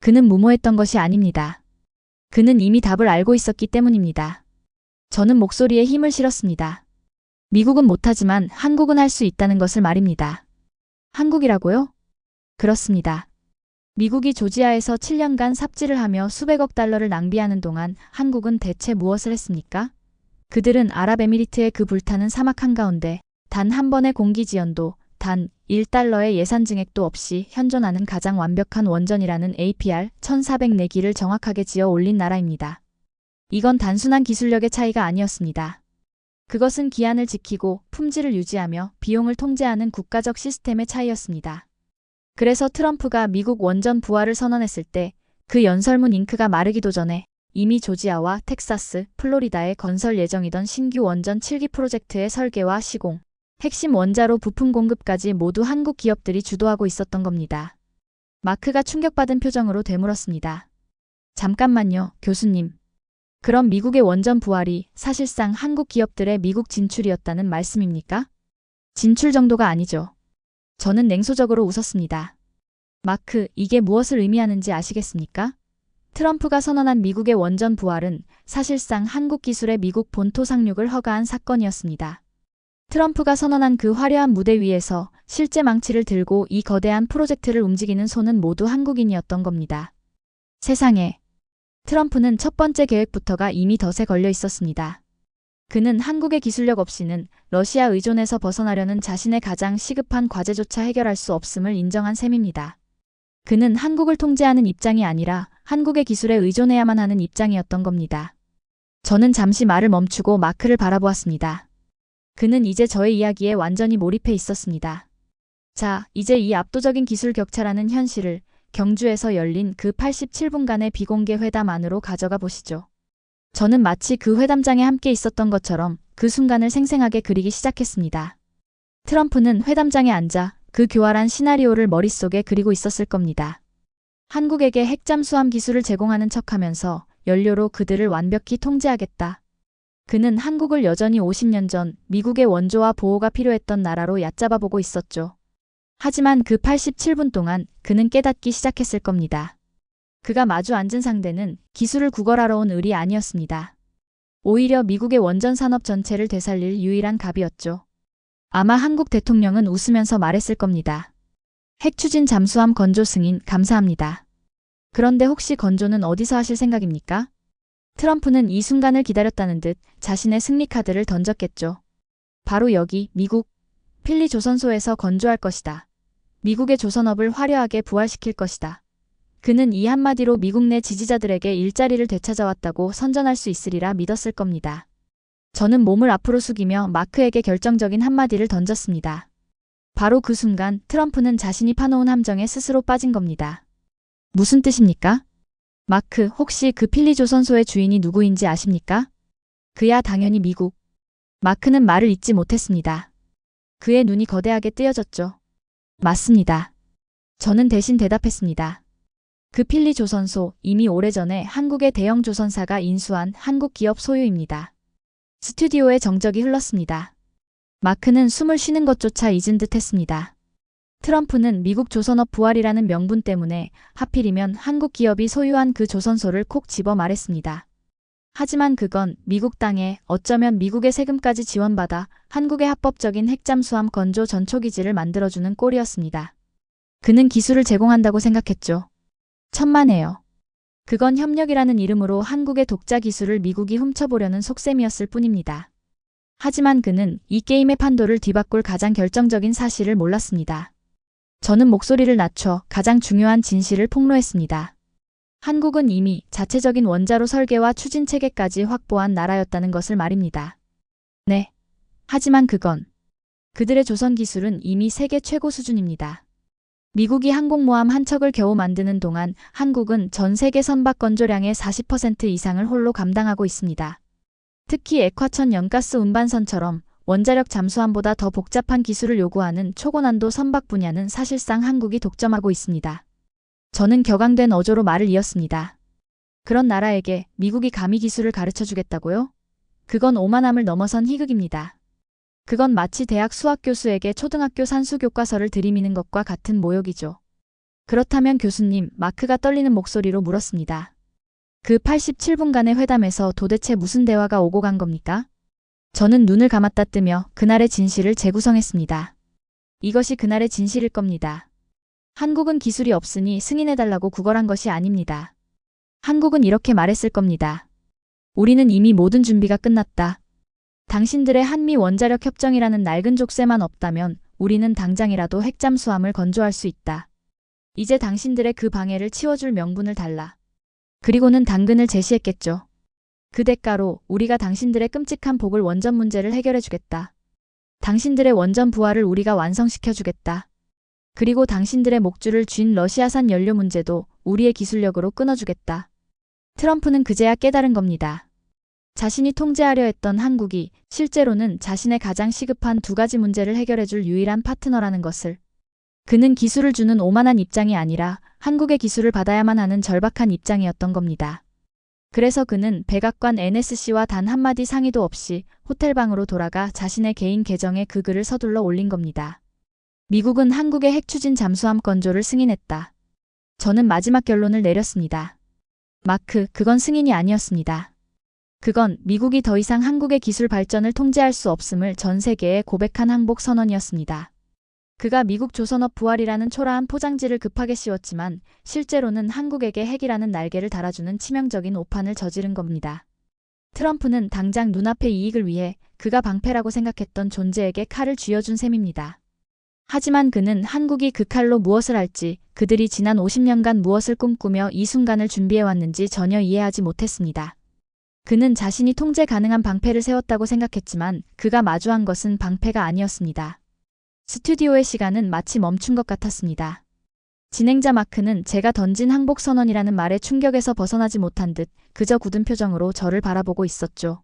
그는 무모했던 것이 아닙니다. 그는 이미 답을 알고 있었기 때문입니다. 저는 목소리에 힘을 실었습니다. 미국은 못하지만 한국은 할 수 있다는 것을 말입니다. 한국이라고요? 그렇습니다. 미국이 조지아에서 7년간 삽질을 하며 수백억 달러를 낭비하는 동안 한국은 대체 무엇을 했습니까? 그들은 아랍에미리트의 그 불타는 사막 한가운데 단 한 번의 공기 지연도, 단 1달러의 예산 증액도 없이 현존하는 가장 완벽한 원전이라는 APR 1404기를 정확하게 지어 올린 나라입니다. 이건 단순한 기술력의 차이가 아니었습니다. 그것은 기한을 지키고 품질을 유지하며 비용을 통제하는 국가적 시스템의 차이였습니다. 그래서 트럼프가 미국 원전 부활을 선언했을 때 그 연설문 잉크가 마르기도 전에 이미 조지아와 텍사스, 플로리다에 건설 예정이던 신규 원전 7기 프로젝트의 설계와 시공, 핵심 원자로 부품 공급까지 모두 한국 기업들이 주도하고 있었던 겁니다. 마크가 충격받은 표정으로 되물었습니다. 잠깐만요, 교수님. 그럼 미국의 원전 부활이 사실상 한국 기업들의 미국 진출이었다는 말씀입니까? 진출 정도가 아니죠. 저는 냉소적으로 웃었습니다. 마크, 이게 무엇을 의미하는지 아시겠습니까? 트럼프가 선언한 미국의 원전 부활은 사실상 한국 기술의 미국 본토 상륙을 허가한 사건이었습니다. 트럼프가 선언한 그 화려한 무대 위에서 실제 망치를 들고 이 거대한 프로젝트를 움직이는 손은 모두 한국인이었던 겁니다. 세상에. 트럼프는 첫 번째 계획부터가 이미 덫에 걸려 있었습니다. 그는 한국의 기술력 없이는 러시아 의존에서 벗어나려는 자신의 가장 시급한 과제조차 해결할 수 없음을 인정한 셈입니다. 그는 한국을 통제하는 입장이 아니라 한국의 기술에 의존해야만 하는 입장이었던 겁니다. 저는 잠시 말을 멈추고 마크를 바라보았습니다. 그는 이제 저의 이야기에 완전히 몰입해 있었습니다. 자, 이제 이 압도적인 기술 격차라는 현실을 경주에서 열린 그 87분간의 비공개 회담 안으로 가져가 보시죠. 저는 마치 그 회담장에 함께 있었던 것처럼 그 순간을 생생하게 그리기 시작했습니다. 트럼프는 회담장에 앉아 그 교활한 시나리오를 머릿속에 그리고 있었을 겁니다. 한국에게 핵잠수함 기술을 제공하는 척하면서 연료로 그들을 완벽히 통제하겠다. 그는 한국을 여전히 50년 전 미국의 원조와 보호가 필요했던 나라로 얕잡아 보고 있었죠. 하지만 그 87분 동안 그는 깨닫기 시작했을 겁니다. 그가 마주 앉은 상대는 기술을 구걸하러 온 을이 아니었습니다. 오히려 미국의 원전 산업 전체를 되살릴 유일한 갑이었죠. 아마 한국 대통령은 웃으면서 말했을 겁니다. 핵 추진 잠수함 건조 승인 감사합니다. 그런데 혹시 건조는 어디서 하실 생각입니까? 트럼프는 이 순간을 기다렸다는 듯 자신의 승리 카드를 던졌겠죠. 바로 여기 미국 필리 조선소에서 건조할 것이다. 미국의 조선업을 화려하게 부활시킬 것이다. 그는 이 한마디로 미국 내 지지자들에게 일자리를 되찾아왔다고 선전할 수 있으리라 믿었을 겁니다. 저는 몸을 앞으로 숙이며 마크에게 결정적인 한마디를 던졌습니다. 바로 그 순간 트럼프는 자신이 파놓은 함정에 스스로 빠진 겁니다. 무슨 뜻입니까? 마크, 혹시 그 필리 조선소의 주인이 누구인지 아십니까? 그야 당연히 미국. 마크는 말을 잇지 못했습니다. 그의 눈이 거대하게 뜨여졌죠. 맞습니다. 저는 대신 대답했습니다. 그 필리 조선소, 이미 오래전에 한국의 대형 조선사가 인수한 한국 기업 소유입니다. 스튜디오에 정적이 흘렀습니다. 마크는 숨을 쉬는 것조차 잊은 듯 했습니다. 트럼프는 미국 조선업 부활이라는 명분 때문에 하필이면 한국 기업이 소유한 그 조선소를 콕 집어 말했습니다. 하지만 그건 미국 땅에 어쩌면 미국의 세금까지 지원받아 한국의 합법적인 핵잠수함 건조 전초기지를 만들어주는 꼴이었습니다. 그는 기술을 제공한다고 생각했죠. 천만에요. 그건 협력이라는 이름으로 한국의 독자 기술을 미국이 훔쳐보려는 속셈이었을 뿐입니다. 하지만 그는 이 게임의 판도를 뒤바꿀 가장 결정적인 사실을 몰랐습니다. 저는 목소리를 낮춰 가장 중요한 진실을 폭로했습니다. 한국은 이미 자체적인 원자로 설계와 추진 체계까지 확보한 나라였다는 것을 말입니다. 네. 하지만 그건 그들의 조선 기술은 이미 세계 최고 수준입니다. 미국이 항공모함 한 척을 겨우 만드는 동안 한국은 전 세계 선박 건조량의 40% 이상을 홀로 감당하고 있습니다. 특히 액화천 연가스 운반선처럼 원자력 잠수함보다 더 복잡한 기술을 요구하는 초고난도 선박 분야는 사실상 한국이 독점하고 있습니다. 저는 격앙된 어조로 말을 이었습니다. 그런 나라에게 미국이 감히 기술을 가르쳐주겠다고요? 그건 오만함을 넘어선 희극입니다. 그건 마치 대학 수학 교수에게 초등학교 산수 교과서를 들이미는 것과 같은 모욕이죠. 그렇다면 교수님, 마크가 떨리는 목소리로 물었습니다. 그 87분간의 회담에서 도대체 무슨 대화가 오고 간 겁니까? 저는 눈을 감았다 뜨며 그날의 진실을 재구성했습니다. 이것이 그날의 진실일 겁니다. 한국은 기술이 없으니 승인해달라고 구걸한 것이 아닙니다. 한국은 이렇게 말했을 겁니다. 우리는 이미 모든 준비가 끝났다. 당신들의 한미 원자력 협정이라는 낡은 족쇄만 없다면 우리는 당장이라도 핵잠수함을 건조할 수 있다. 이제 당신들의 그 방해를 치워줄 명분을 달라. 그리고는 당근을 제시했겠죠. 그 대가로 우리가 당신들의 끔찍한 복을 원전 문제를 해결해주겠다. 당신들의 원전 부활을 우리가 완성시켜주겠다. 그리고 당신들의 목줄을 쥔 러시아산 연료 문제도 우리의 기술력으로 끊어주겠다. 트럼프는 그제야 깨달은 겁니다. 자신이 통제하려 했던 한국이 실제로는 자신의 가장 시급한 두 가지 문제를 해결해줄 유일한 파트너라는 것을. 그는 기술을 주는 오만한 입장이 아니라 한국의 기술을 받아야만 하는 절박한 입장이었던 겁니다. 그래서 그는 백악관 NSC와 단 한마디 상의도 없이 호텔방으로 돌아가 자신의 개인 계정에 그 글을 서둘러 올린 겁니다. 미국은 한국의 핵 추진 잠수함 건조를 승인했다. 저는 마지막 결론을 내렸습니다. 마크, 그건 승인이 아니었습니다. 그건 미국이 더 이상 한국의 기술 발전을 통제할 수 없음을 전 세계에 고백한 항복 선언이었습니다. 그가 미국 조선업 부활이라는 초라한 포장지를 급하게 씌웠지만 실제로는 한국에게 핵이라는 날개를 달아주는 치명적인 오판을 저지른 겁니다. 트럼프는 당장 눈앞의 이익을 위해 그가 방패라고 생각했던 존재에게 칼을 쥐어준 셈입니다. 하지만 그는 한국이 그 칼로 무엇을 할지, 그들이 지난 50년간 무엇을 꿈꾸며 이 순간을 준비해왔는지 전혀 이해하지 못했습니다. 그는 자신이 통제 가능한 방패를 세웠다고 생각했지만 그가 마주한 것은 방패가 아니었습니다. 스튜디오의 시간은 마치 멈춘 것 같았습니다. 진행자 마크는 제가 던진 항복 선언이라는 말에 충격에서 벗어나지 못한 듯 그저 굳은 표정으로 저를 바라보고 있었죠.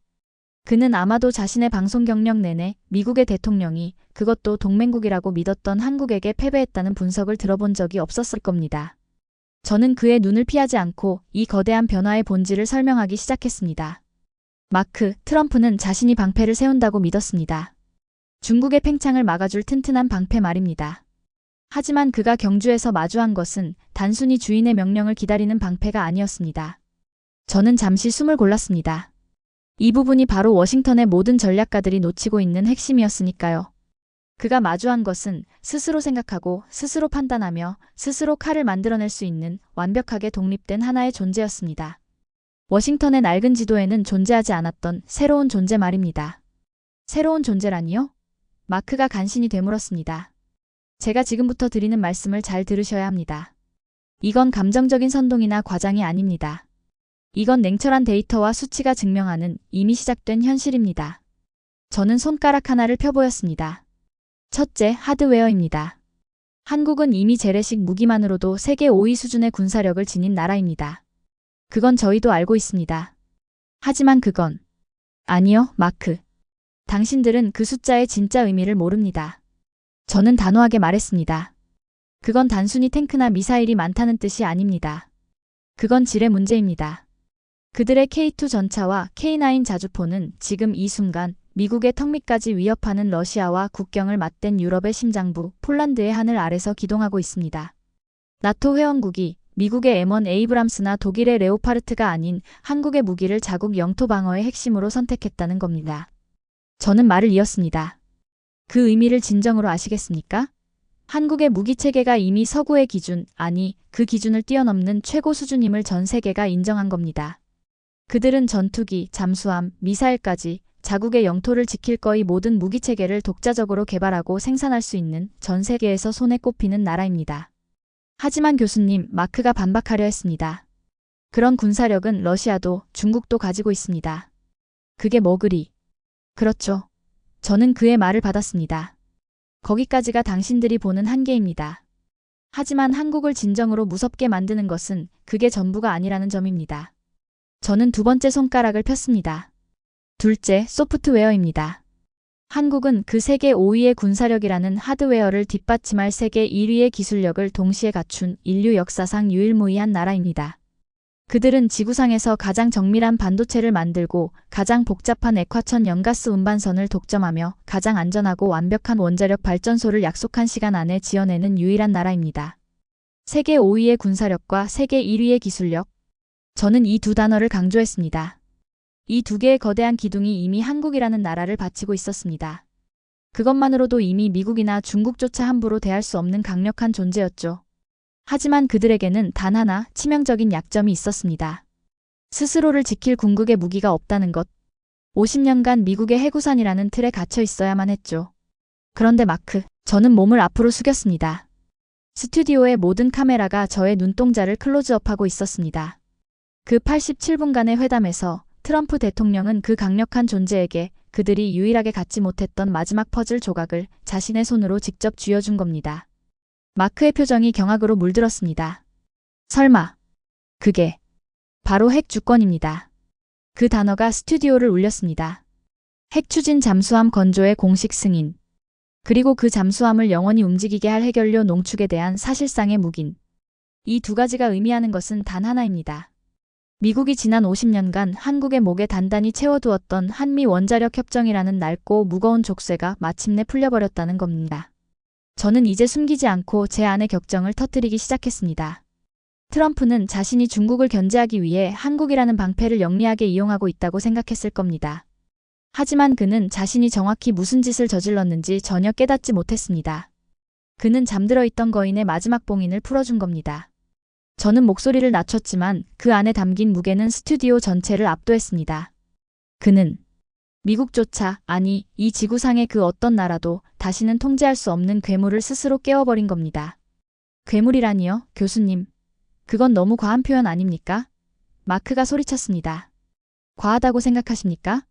그는 아마도 자신의 방송 경력 내내 미국의 대통령이, 그것도 동맹국이라고 믿었던 한국에게 패배했다는 분석을 들어본 적이 없었을 겁니다. 저는 그의 눈을 피하지 않고 이 거대한 변화의 본질을 설명하기 시작했습니다. 마크, 트럼프는 자신이 방패를 세운다고 믿었습니다. 중국의 팽창을 막아줄 튼튼한 방패 말입니다. 하지만 그가 경주에서 마주한 것은 단순히 주인의 명령을 기다리는 방패가 아니었습니다. 저는 잠시 숨을 골랐습니다. 이 부분이 바로 워싱턴의 모든 전략가들이 놓치고 있는 핵심이었으니까요. 그가 마주한 것은 스스로 생각하고 스스로 판단하며 스스로 칼을 만들어낼 수 있는 완벽하게 독립된 하나의 존재였습니다. 워싱턴의 낡은 지도에는 존재하지 않았던 새로운 존재 말입니다. 새로운 존재라니요? 마크가 간신히 되물었습니다. 제가 지금부터 드리는 말씀을 잘 들으셔야 합니다. 이건 감정적인 선동이나 과장이 아닙니다. 이건 냉철한 데이터와 수치가 증명하는 이미 시작된 현실입니다. 저는 손가락 하나를 펴보였습니다. 첫째, 하드웨어입니다. 한국은 이미 재래식 무기만으로도 세계 5위 수준의 군사력을 지닌 나라입니다. 그건 저희도 알고 있습니다. 하지만 그건 아니요, 마크. 당신들은 그 숫자의 진짜 의미를 모릅니다. 저는 단호하게 말했습니다. 그건 단순히 탱크나 미사일이 많다는 뜻이 아닙니다. 그건 질의 문제입니다. 그들의 K2 전차와 K9 자주포는 지금 이 순간 미국의 턱 밑까지 위협하는 러시아와 국경을 맞댄 유럽의 심장부 폴란드의 하늘 아래서 기동하고 있습니다. 나토 회원국이 미국의 M1 에이브람스나 독일의 레오파르트가 아닌 한국의 무기를 자국 영토 방어의 핵심으로 선택했다는 겁니다. 저는 말을 이었습니다. 그 의미를 진정으로 아시겠습니까? 한국의 무기체계가 이미 서구의 기준, 아니 그 기준을 뛰어넘는 최고 수준임을 전 세계가 인정한 겁니다. 그들은 전투기, 잠수함, 미사일까지 자국의 영토를 지킬 거의 모든 무기체계를 독자적으로 개발하고 생산할 수 있는 전 세계에서 손에 꼽히는 나라입니다. 하지만 교수님, 마크가 반박하려 했습니다. 그런 군사력은 러시아도 중국도 가지고 있습니다. 그게 뭐 그리? 그렇죠. 저는 그의 말을 받았습니다. 거기까지가 당신들이 보는 한계입니다. 하지만 한국을 진정으로 무섭게 만드는 것은 그게 전부가 아니라는 점입니다. 저는 두 번째 손가락을 폈습니다. 둘째, 소프트웨어입니다. 한국은 그 세계 5위의 군사력이라는 하드웨어를 뒷받침할 세계 1위의 기술력을 동시에 갖춘 인류 역사상 유일무이한 나라입니다. 그들은 지구상에서 가장 정밀한 반도체를 만들고 가장 복잡한 액화천 연가스 운반선을 독점하며 가장 안전하고 완벽한 원자력 발전소를 약속한 시간 안에 지어내는 유일한 나라입니다. 세계 5위의 군사력과 세계 1위의 기술력. 저는 이 두 단어를 강조했습니다. 이 두 개의 거대한 기둥이 이미 한국이라는 나라를 바치고 있었습니다. 그것만으로도 이미 미국이나 중국조차 함부로 대할 수 없는 강력한 존재였죠. 하지만 그들에게는 단 하나 치명적인 약점이 있었습니다. 스스로를 지킬 궁극의 무기가 없다는 것. 50년간 미국의 해구산이라는 틀에 갇혀 있어야만 했죠. 그런데 마크, 저는 몸을 앞으로 숙였습니다. 스튜디오의 모든 카메라가 저의 눈동자를 클로즈업하고 있었습니다. 그 87분간의 회담에서 트럼프 대통령은 그 강력한 존재에게 그들이 유일하게 갖지 못했던 마지막 퍼즐 조각을 자신의 손으로 직접 쥐어준 겁니다. 마크의 표정이 경악으로 물들었습니다. 설마, 그게 바로 핵 주권입니다. 그 단어가 스튜디오를 울렸습니다. 핵 추진 잠수함 건조의 공식 승인. 그리고 그 잠수함을 영원히 움직이게 할 해결료 농축에 대한 사실상의 묵인. 이 두 가지가 의미하는 것은 단 하나입니다. 미국이 지난 50년간 한국의 목에 단단히 채워두었던 한미 원자력 협정이라는 낡고 무거운 족쇄가 마침내 풀려버렸다는 겁니다. 저는 이제 숨기지 않고 제 안의 격정을 터뜨리기 시작했습니다. 트럼프는 자신이 중국을 견제하기 위해 한국이라는 방패를 영리하게 이용하고 있다고 생각했을 겁니다. 하지만 그는 자신이 정확히 무슨 짓을 저질렀는지 전혀 깨닫지 못했습니다. 그는 잠들어 있던 거인의 마지막 봉인을 풀어준 겁니다. 저는 목소리를 낮췄지만 그 안에 담긴 무게는 스튜디오 전체를 압도했습니다. 그는 미국조차, 아니 이 지구상의 그 어떤 나라도 다시는 통제할 수 없는 괴물을 스스로 깨워버린 겁니다. 괴물이라니요, 교수님. 그건 너무 과한 표현 아닙니까? 마크가 소리쳤습니다. 과하다고 생각하십니까?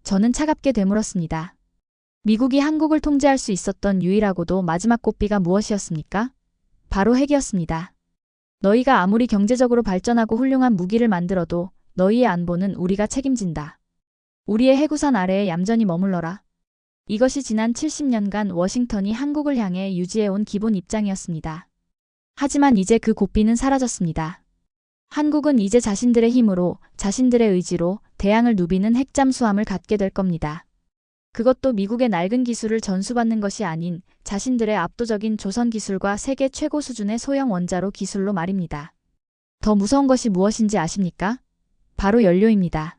저는 차갑게 되물었습니다. 미국이 한국을 통제할 수 있었던 유일하고도 마지막 고삐가 무엇이었습니까? 바로 핵이었습니다. 너희가 아무리 경제적으로 발전하고 훌륭한 무기를 만들어도 너희의 안보는 우리가 책임진다. 우리의 해구산 아래에 얌전히 머물러라. 이것이 지난 70년간 워싱턴이 한국을 향해 유지해온 기본 입장이었습니다. 하지만 이제 그 고삐는 사라졌습니다. 한국은 이제 자신들의 힘으로, 자신들의 의지로 대양을 누비는 핵잠수함을 갖게 될 겁니다. 그것도 미국의 낡은 기술을 전수받는 것이 아닌 자신들의 압도적인 조선 기술과 세계 최고 수준의 소형 원자로 기술로 말입니다. 더 무서운 것이 무엇인지 아십니까? 바로 연료입니다.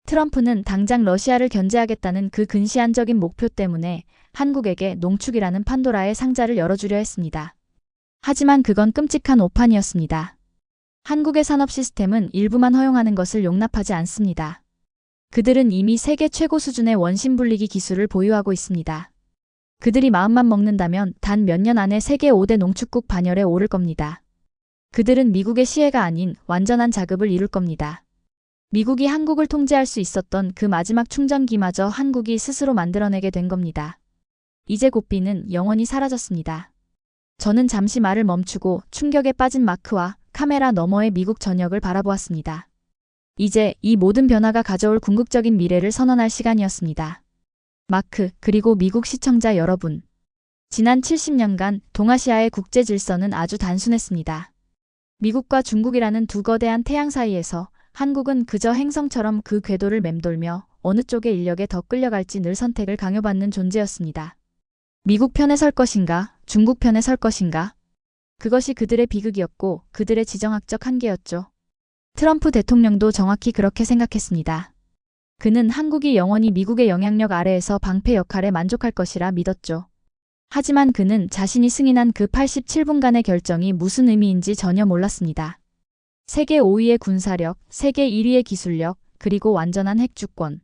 트럼프는 당장 러시아를 견제하겠다는 그 근시안적인 목표 때문에 한국에게 농축이라는 판도라의 상자를 열어주려 했습니다. 하지만 그건 끔찍한 오판이었습니다. 한국의 산업 시스템은 일부만 허용하는 것을 용납하지 않습니다. 그들은 이미 세계 최고 수준의 원심 분리기 기술을 보유하고 있습니다. 그들이 마음만 먹는다면 단 몇 년 안에 세계 5대 농축국 반열에 오를 겁니다. 그들은 미국의 시혜가 아닌 완전한 자급을 이룰 겁니다. 미국이 한국을 통제할 수 있었던 그 마지막 충전기마저 한국이 스스로 만들어내게 된 겁니다. 이제 고삐는 영원히 사라졌습니다. 저는 잠시 말을 멈추고 충격에 빠진 마크와 카메라 너머의 미국 전역을 바라보았습니다. 이제 이 모든 변화가 가져올 궁극적인 미래를 선언할 시간이었습니다. 마크, 그리고 미국 시청자 여러분. 지난 70년간 동아시아의 국제 질서는 아주 단순했습니다. 미국과 중국이라는 두 거대한 태양 사이에서 한국은 그저 행성처럼 그 궤도를 맴돌며 어느 쪽의 인력에 더 끌려갈지 늘 선택을 강요받는 존재였습니다. 미국 편에 설 것인가, 중국 편에 설 것인가? 그것이 그들의 비극이었고 그들의 지정학적 한계였죠. 트럼프 대통령도 정확히 그렇게 생각했습니다. 그는 한국이 영원히 미국의 영향력 아래에서 방패 역할에 만족할 것이라 믿었죠. 하지만 그는 자신이 승인한 그 87분간의 결정이 무슨 의미인지 전혀 몰랐습니다. 세계 5위의 군사력, 세계 1위의 기술력, 그리고 완전한 핵주권.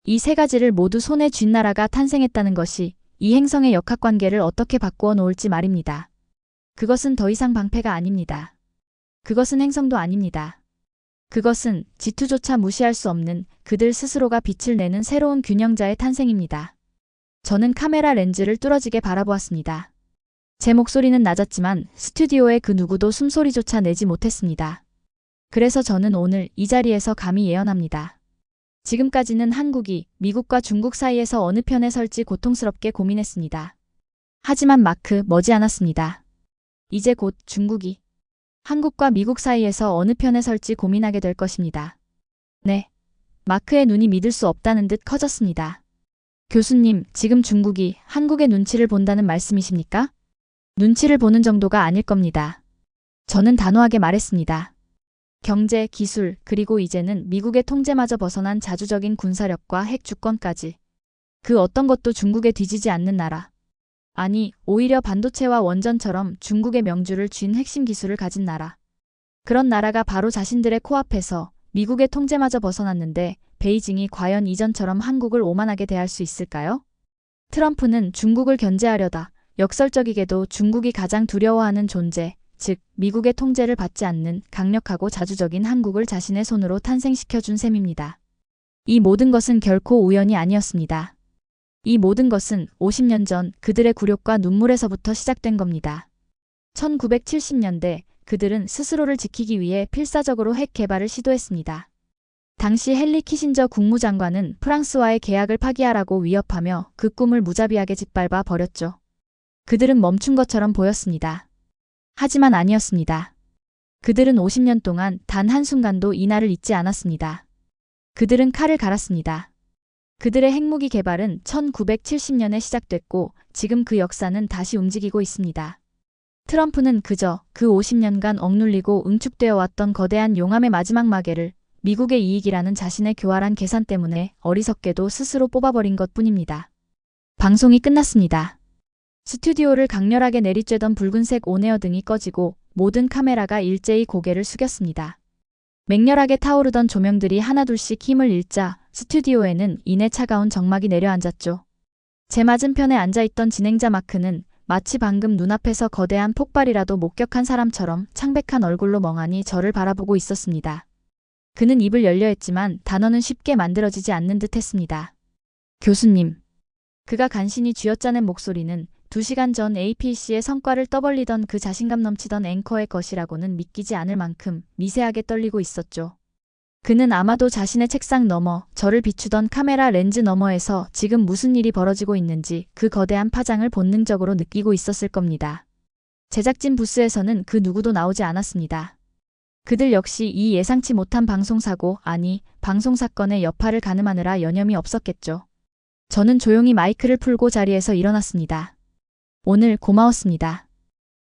이 세 가지를 모두 손에 쥔 나라가 탄생했다는 것이 이 행성의 역학관계를 어떻게 바꾸어 놓을지 말입니다. 그것은 더 이상 방패가 아닙니다. 그것은 행성도 아닙니다. 그것은 지투조차 무시할 수 없는 그들 스스로가 빛을 내는 새로운 균형자의 탄생입니다. 저는 카메라 렌즈를 뚫어지게 바라보았습니다. 제 목소리는 낮았지만 스튜디오의 그 누구도 숨소리조차 내지 못했습니다. 그래서 저는 오늘 이 자리에서 감히 예언합니다. 지금까지는 한국이 미국과 중국 사이에서 어느 편에 설지 고통스럽게 고민했습니다. 하지만 마크 머지않았습니다. 이제 곧 중국이 한국과 미국 사이에서 어느 편에 설지 고민하게 될 것입니다. 네. 마크의 눈이 믿을 수 없다는 듯 커졌습니다. 교수님, 지금 중국이 한국의 눈치를 본다는 말씀이십니까? 눈치를 보는 정도가 아닐 겁니다. 저는 단호하게 말했습니다. 경제, 기술, 그리고 이제는 미국의 통제마저 벗어난 자주적인 군사력과 핵 주권까지. 그 어떤 것도 중국에 뒤지지 않는 나라. 아니, 오히려 반도체와 원전처럼 중국의 명주를 쥔 핵심 기술을 가진 나라. 그런 나라가 바로 자신들의 코앞에서 미국의 통제마저 벗어났는데 베이징이 과연 이전처럼 한국을 오만하게 대할 수 있을까요? 트럼프는 중국을 견제하려다 역설적이게도 중국이 가장 두려워하는 존재, 즉 미국의 통제를 받지 않는 강력하고 자주적인 한국을 자신의 손으로 탄생시켜준 셈입니다. 이 모든 것은 결코 우연이 아니었습니다. 이 모든 것은 50년 전 그들의 굴욕과 눈물에서부터 시작된 겁니다. 1970년대 그들은 스스로를 지키기 위해 필사적으로 핵 개발을 시도했습니다. 당시 헨리 키신저 국무장관은 프랑스와의 계약을 파기하라고 위협하며 그 꿈을 무자비하게 짓밟아 버렸죠. 그들은 멈춘 것처럼 보였습니다. 하지만 아니었습니다. 그들은 50년 동안 단 한순간도 이 날을 잊지 않았습니다. 그들은 칼을 갈았습니다. 그들의 핵무기 개발은 1970년에 시작됐고 지금 그 역사는 다시 움직이고 있습니다. 트럼프는 그저 그 50년간 억눌리고 응축되어 왔던 거대한 용암의 마지막 마개를 미국의 이익이라는 자신의 교활한 계산 때문에 어리석게도 스스로 뽑아버린 것뿐입니다. 방송이 끝났습니다. 스튜디오를 강렬하게 내리쬐던 붉은색 온에어 등이 꺼지고 모든 카메라가 일제히 고개를 숙였습니다. 맹렬하게 타오르던 조명들이 하나둘씩 힘을 잃자 스튜디오에는 이내 차가운 정막이 내려앉았죠. 제 맞은편에 앉아있던 진행자 마크는 마치 방금 눈앞에서 거대한 폭발이라도 목격한 사람처럼 창백한 얼굴로 멍하니 저를 바라보고 있었습니다. 그는 입을 열려 했지만 단어는 쉽게 만들어지지 않는 듯 했습니다. 교수님. 그가 간신히 쥐어짜낸 목소리는 2시간 전 APC의 성과를 떠벌리던 그 자신감 넘치던 앵커의 것이라고는 믿기지 않을 만큼 미세하게 떨리고 있었죠. 그는 아마도 자신의 책상 너머, 저를 비추던 카메라 렌즈 너머에서 지금 무슨 일이 벌어지고 있는지 그 거대한 파장을 본능적으로 느끼고 있었을 겁니다. 제작진 부스에서는 그 누구도 나오지 않았습니다. 그들 역시 이 예상치 못한 방송사고, 아니, 방송사건의 여파를 가늠하느라 여념이 없었겠죠. 저는 조용히 마이크를 풀고 자리에서 일어났습니다. 오늘 고마웠습니다.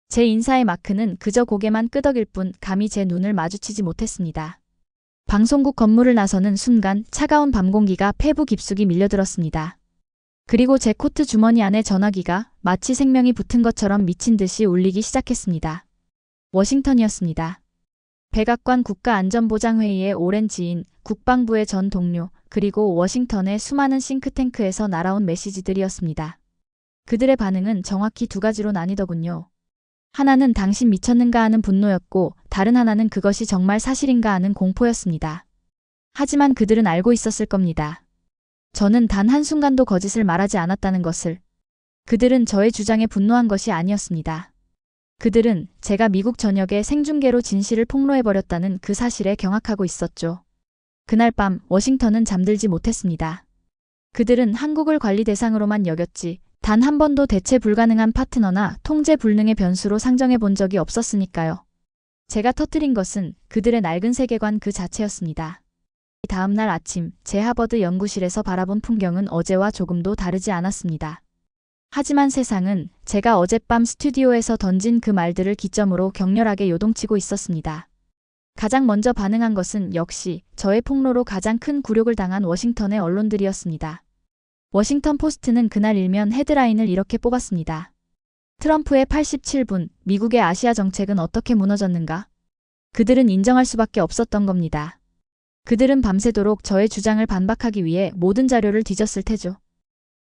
제 인사의 마크는 그저 고개만 끄덕일 뿐 감히 제 눈을 마주치지 못했습니다. 방송국 건물을 나서는 순간 차가운 밤 공기가 폐부 깊숙이 밀려들었습니다. 그리고 제 코트 주머니 안에 전화기가 마치 생명이 붙은 것처럼 미친 듯이 울리기 시작했습니다. 워싱턴이었습니다. 백악관 국가안전보장회의의 오랜 지인, 국방부의 전 동료, 그리고 워싱턴의 수많은 싱크탱크에서 날아온 메시지들이었습니다. 그들의 반응은 정확히 두 가지로 나뉘더군요. 하나는 당신 미쳤는가 하는 분노였고, 다른 하나는 그것이 정말 사실인가 하는 공포였습니다. 하지만 그들은 알고 있었을 겁니다. 저는 단 한순간도 거짓을 말하지 않았다는 것을. 그들은 저의 주장에 분노한 것이 아니었습니다. 그들은 제가 미국 전역에 생중계로 진실을 폭로해버렸다는 그 사실에 경악하고 있었죠. 그날 밤 워싱턴은 잠들지 못했습니다. 그들은 한국을 관리 대상으로만 여겼지 단 한 번도 대체 불가능한 파트너나 통제 불능의 변수로 상정해 본 적이 없었으니까요. 제가 터뜨린 것은 그들의 낡은 세계관 그 자체였습니다. 다음 날 아침 제 하버드 연구실에서 바라본 풍경은 어제와 조금도 다르지 않았습니다. 하지만 세상은 제가 어젯밤 스튜디오에서 던진 그 말들을 기점으로 격렬하게 요동치고 있었습니다. 가장 먼저 반응한 것은 역시 저의 폭로로 가장 큰 굴욕을 당한 워싱턴의 언론들이었습니다. 워싱턴 포스트는 그날 일면 헤드라인을 이렇게 뽑았습니다. 트럼프의 87분, 미국의 아시아 정책은 어떻게 무너졌는가? 그들은 인정할 수밖에 없었던 겁니다. 그들은 밤새도록 저의 주장을 반박하기 위해 모든 자료를 뒤졌을 테죠.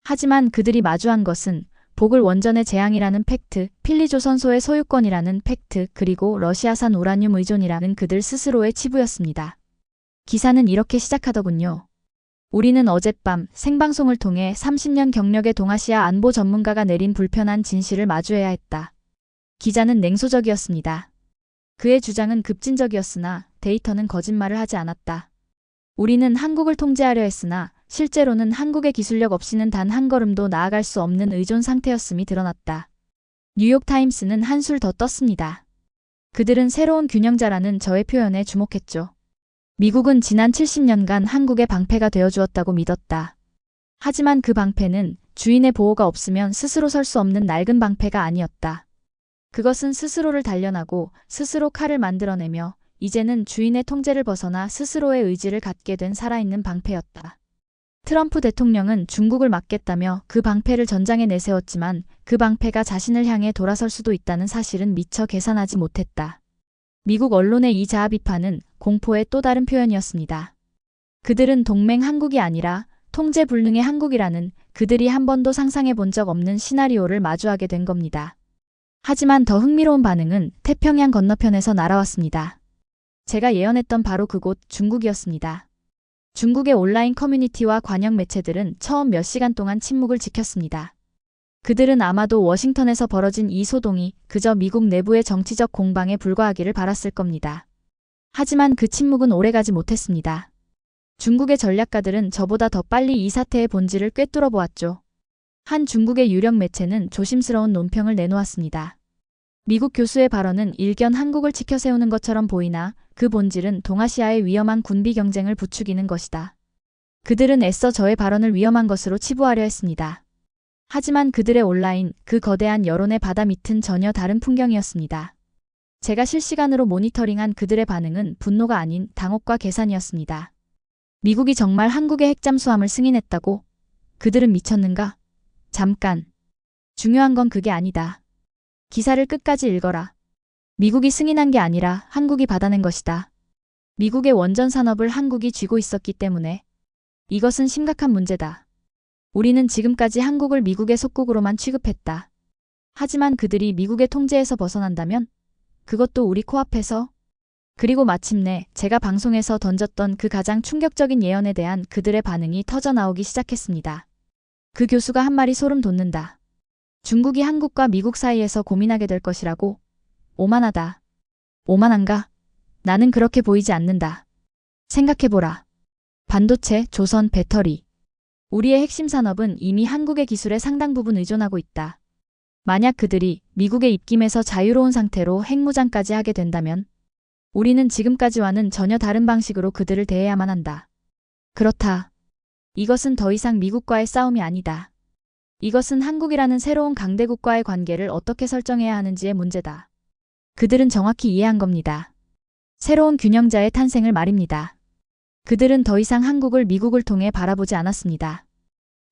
하지만 그들이 마주한 것은 보글 원전의 재앙이라는 팩트, 필리조선소의 소유권이라는 팩트, 그리고 러시아산 우라늄 의존이라는 그들 스스로의 치부였습니다. 기사는 이렇게 시작하더군요. 우리는 어젯밤 생방송을 통해 30년 경력의 동아시아 안보 전문가가 내린 불편한 진실을 마주해야 했다. 기자는 냉소적이었습니다. 그의 주장은 급진적이었으나 데이터는 거짓말을 하지 않았다. 우리는 한국을 통제하려 했으나 실제로는 한국의 기술력 없이는 단 한 걸음도 나아갈 수 없는 의존 상태였음이 드러났다. 뉴욕타임스는 한술 더 떴습니다. 그들은 새로운 균형자라는 저의 표현에 주목했죠. 미국은 지난 70년간 한국의 방패가 되어주었다고 믿었다. 하지만 그 방패는 주인의 보호가 없으면 스스로 설 수 없는 낡은 방패가 아니었다. 그것은 스스로를 단련하고 스스로 칼을 만들어내며 이제는 주인의 통제를 벗어나 스스로의 의지를 갖게 된 살아있는 방패였다. 트럼프 대통령은 중국을 막겠다며 그 방패를 전장에 내세웠지만 그 방패가 자신을 향해 돌아설 수도 있다는 사실은 미처 계산하지 못했다. 미국 언론의 이 자아 비판은 공포의 또 다른 표현이었습니다. 그들은 동맹 한국이 아니라 통제 불능의 한국이라는 그들이 한 번도 상상해 본 적 없는 시나리오를 마주하게 된 겁니다. 하지만 더 흥미로운 반응은 태평양 건너편에서 날아왔습니다. 제가 예언했던 바로 그곳 중국이었습니다. 중국의 온라인 커뮤니티와 관영 매체들은 처음 몇 시간 동안 침묵을 지켰습니다. 그들은 아마도 워싱턴에서 벌어진 이 소동이 그저 미국 내부의 정치적 공방에 불과하기를 바랐을 겁니다. 하지만 그 침묵은 오래가지 못했습니다. 중국의 전략가들은 저보다 더 빨리 이 사태의 본질을 꿰뚫어 보았죠. 한 중국의 유력 매체는 조심스러운 논평을 내놓았습니다. 미국 교수의 발언은 일견 한국을 치켜세우는 것처럼 보이나 그 본질은 동아시아의 위험한 군비 경쟁을 부추기는 것이다. 그들은 애써 저의 발언을 위험한 것으로 치부하려 했습니다. 하지만 그들의 온라인, 그 거대한 여론의 바다 밑은 전혀 다른 풍경이었습니다. 제가 실시간으로 모니터링한 그들의 반응은 분노가 아닌 당혹과 계산이었습니다. 미국이 정말 한국의 핵잠수함을 승인했다고? 그들은 미쳤는가? 잠깐. 중요한 건 그게 아니다. 기사를 끝까지 읽어라. 미국이 승인한 게 아니라 한국이 받아낸 것이다. 미국의 원전 산업을 한국이 쥐고 있었기 때문에. 이것은 심각한 문제다. 우리는 지금까지 한국을 미국의 속국으로만 취급했다. 하지만 그들이 미국의 통제에서 벗어난다면? 그것도 우리 코앞에서? 그리고 마침내 제가 방송에서 던졌던 그 가장 충격적인 예언에 대한 그들의 반응이 터져나오기 시작했습니다. 그 교수가 한 말이 소름 돋는다. 중국이 한국과 미국 사이에서 고민하게 될 것이라고? 오만하다. 오만한가? 나는 그렇게 보이지 않는다. 생각해보라. 반도체, 조선, 배터리. 우리의 핵심 산업은 이미 한국의 기술에 상당 부분 의존하고 있다. 만약 그들이 미국의 입김에서 자유로운 상태로 핵무장까지 하게 된다면 우리는 지금까지와는 전혀 다른 방식으로 그들을 대해야만 한다. 그렇다. 이것은 더 이상 미국과의 싸움이 아니다. 이것은 한국이라는 새로운 강대국과의 관계를 어떻게 설정해야 하는지의 문제다. 그들은 정확히 이해한 겁니다. 새로운 균형자의 탄생을 말입니다. 그들은 더 이상 한국을 미국을 통해 바라보지 않았습니다.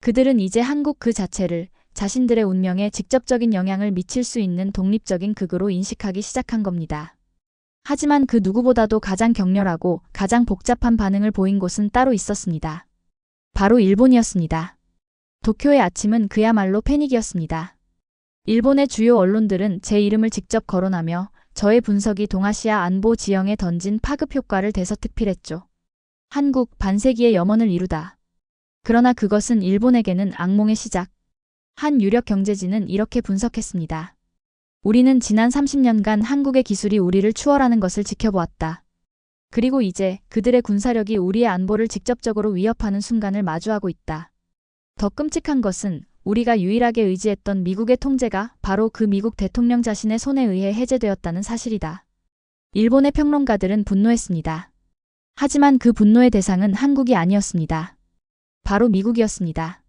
그들은 이제 한국 그 자체를 자신들의 운명에 직접적인 영향을 미칠 수 있는 독립적인 극으로 인식하기 시작한 겁니다. 하지만 그 누구보다도 가장 격렬하고 가장 복잡한 반응을 보인 곳은 따로 있었습니다. 바로 일본이었습니다. 도쿄의 아침은 그야말로 패닉이었습니다. 일본의 주요 언론들은 제 이름을 직접 거론하며 저의 분석이 동아시아 안보 지형에 던진 파급 효과를 대서특필했죠. 한국 반세기의 염원을 이루다. 그러나 그것은 일본에게는 악몽의 시작. 한 유력 경제지는 이렇게 분석했습니다. 우리는 지난 30년간 한국의 기술이 우리를 추월하는 것을 지켜보았다. 그리고 이제 그들의 군사력이 우리의 안보를 직접적으로 위협하는 순간을 마주하고 있다. 더 끔찍한 것은 우리가 유일하게 의지했던 미국의 통제가 바로 그 미국 대통령 자신의 손에 의해 해제되었다는 사실이다. 일본의 평론가들은 분노했습니다. 하지만 그 분노의 대상은 한국이 아니었습니다. 바로 미국이었습니다.